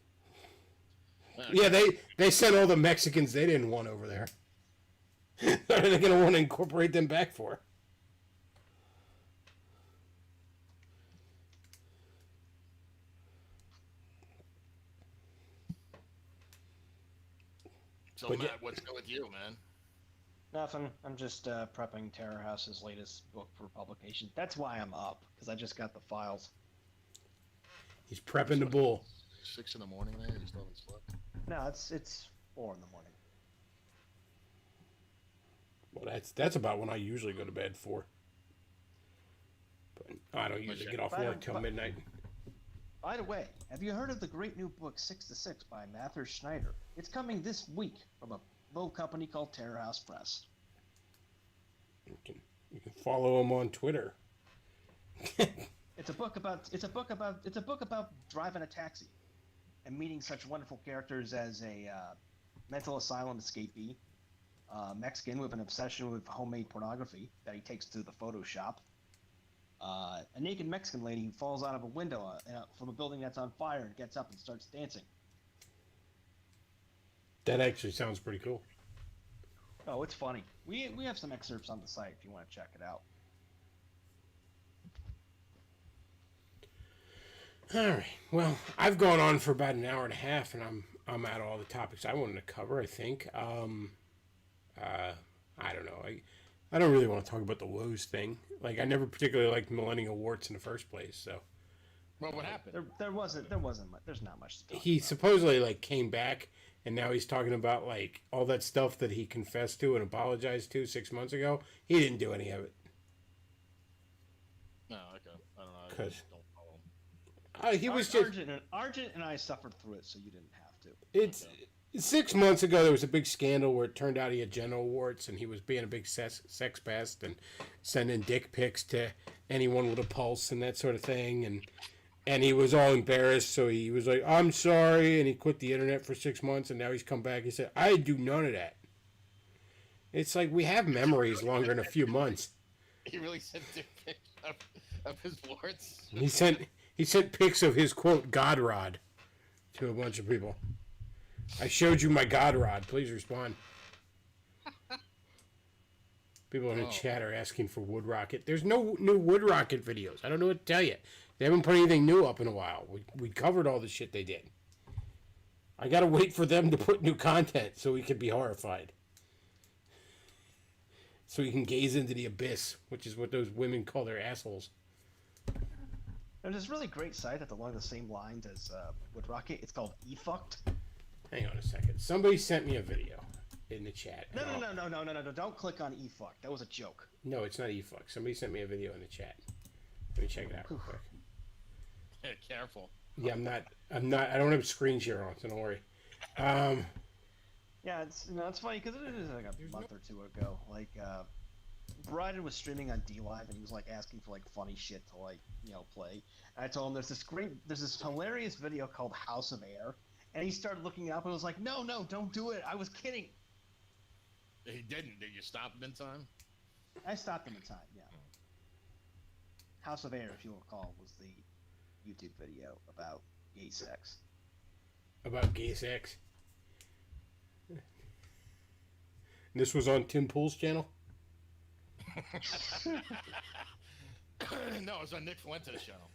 Yeah, they sent all the Mexicans they didn't want over there. What are they going to want to incorporate them back for? So, Matt, what's good with you, man? Nothing. I'm just prepping Terror House's latest book for publication. That's why I'm up, because I just got the files. He's prepping the bull. 6 in the morning, man. You still haven't slept. No, it's 4 in the morning. Well, that's about when I usually go to bed for. But I don't usually get off work till midnight. By the way, have you heard of the great new book 6 to 6 by Mather Schneider? It's coming this week from a little company called Terror House Press. You can follow him on Twitter. It's a book about driving a taxi and meeting such wonderful characters as a mental asylum escapee, Mexican with an obsession with homemade pornography that he takes to the photo shop, a naked Mexican lady who falls out of a window from a building that's on fire and gets up and starts dancing. That actually sounds pretty cool. Oh, it's funny. We have some excerpts on the site if you want to check it out. All right. Well, I've gone on for about an hour and a half, and I'm at all the topics I wanted to cover. I think. I don't know. I don't really want to talk about the woes thing. Like, I never particularly liked millennial warts in the first place. So. Well, what happened? There wasn't much. There's not much to talk He about. supposedly came back, and now he's talking about all that stuff that he confessed to and apologized to 6 months ago. He didn't do any of it. No, okay. I don't know. I Because. just don't follow. He was just. Argent and I suffered through it, so you didn't have to. It's 6 months ago. There was a big scandal where it turned out he had genital warts, and he was being a big sex pest and sending dick pics to anyone with a pulse and that sort of thing. And he was all embarrassed, so he was like, "I'm sorry," and he quit the internet for 6 months, and now he's come back. He said, "I do none of that." It's like we have memories longer than a few months. He really sent dick pics of his warts. He sent pics of his quote God rod to a bunch of people. I showed you my God rod. Please respond. People in the chat are asking for Wood Rocket. There's no new Wood Rocket videos. I don't know what to tell you. They haven't put anything new up in a while. We covered all the shit they did. I gotta wait for them to put new content so we can be horrified. So we can gaze into the abyss, which is what those women call their assholes. There's this really great site that's along the same lines as Wood Rocket. It's called eFucked. Hang on a second. Somebody sent me a video in the chat. No. Don't click on eFucked. That was a joke. No, it's not eFuck. Somebody sent me a video in the chat. Let me check it out real quick. Yeah, careful. Yeah, I don't have screen share on, so don't worry. Yeah, it's funny because it is like a month or two ago. Like, Bryden was streaming on DLive and he was like asking for like funny shit to like play. And I told him there's this hilarious video called House of Air, and he started looking it up and was like, no, don't do it. I was kidding. He didn't. Did you stop him in time? I stopped him in time. Yeah. House of Air, if you'll recall, was the YouTube video about gay sex. About gay sex. This was on Tim Pool's channel? No, it was on Nick Fuente's channel.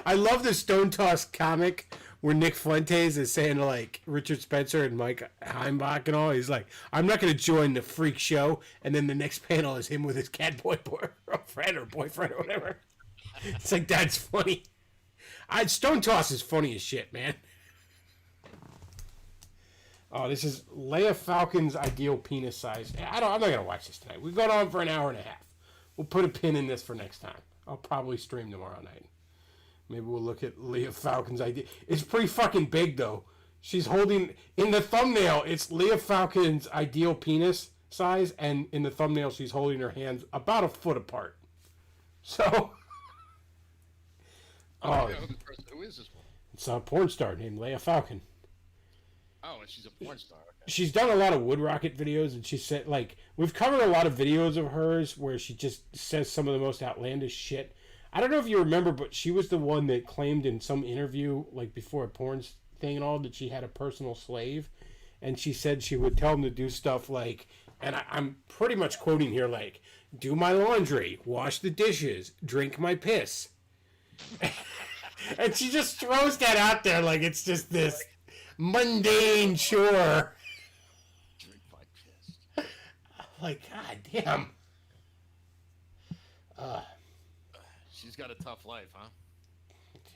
I love the Stone Toss comic where Nick Fuentes is saying to like Richard Spencer and Mike Heimbach and all, he's like, I'm not going to join the freak show. And then the next panel is him with his cat girlfriend or boyfriend or whatever. It's like, that's funny. Stone Toss is funny as shit, man. Oh, this is Leia Falcon's ideal penis size. I'm not going to watch this tonight. We've gone on for an hour and a half. We'll put a pin in this for next time. I'll probably stream tomorrow night. Maybe we'll look at Leia Falcon's idea. It's pretty fucking big, though. She's holding... In the thumbnail, it's Leia Falcon's ideal penis size, and in the thumbnail, she's holding her hands about a foot apart. So... Who is this one? It's a porn star named Leia Falcon. Oh, and she's a porn star. Okay. She's done a lot of Wood Rocket videos, and she said, like, we've covered a lot of videos of hers where she just says some of the most outlandish shit. I don't know if you remember, but she was the one that claimed in some interview, like before a porn thing and all, that she had a personal slave. And she said she would tell him to do stuff like, and I'm pretty much quoting here, like, do my laundry, wash the dishes, drink my piss. And she just throws that out there like it's just this mundane chore. Drink my piss. Like, god damn. She's got a tough life, huh?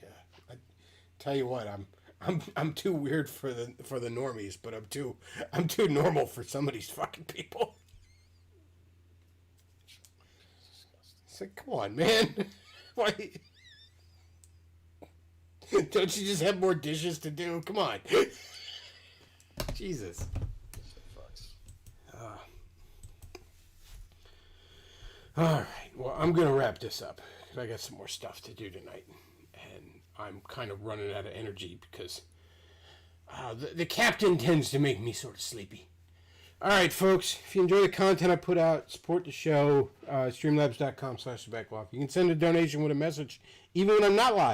Yeah. I tell you what, I'm too weird for the normies, but I'm too normal for some of these fucking people. It's like, come on, man. Why? Don't you just have more dishes to do? Come on. Jesus. All right. Well, I'm going to wrap this up because I got some more stuff to do tonight. And I'm kind of running out of energy because the captain tends to make me sort of sleepy. All right, folks. If you enjoy the content I put out, support the show. Streamlabs.com/thebacklog. You can send a donation with a message even when I'm not live.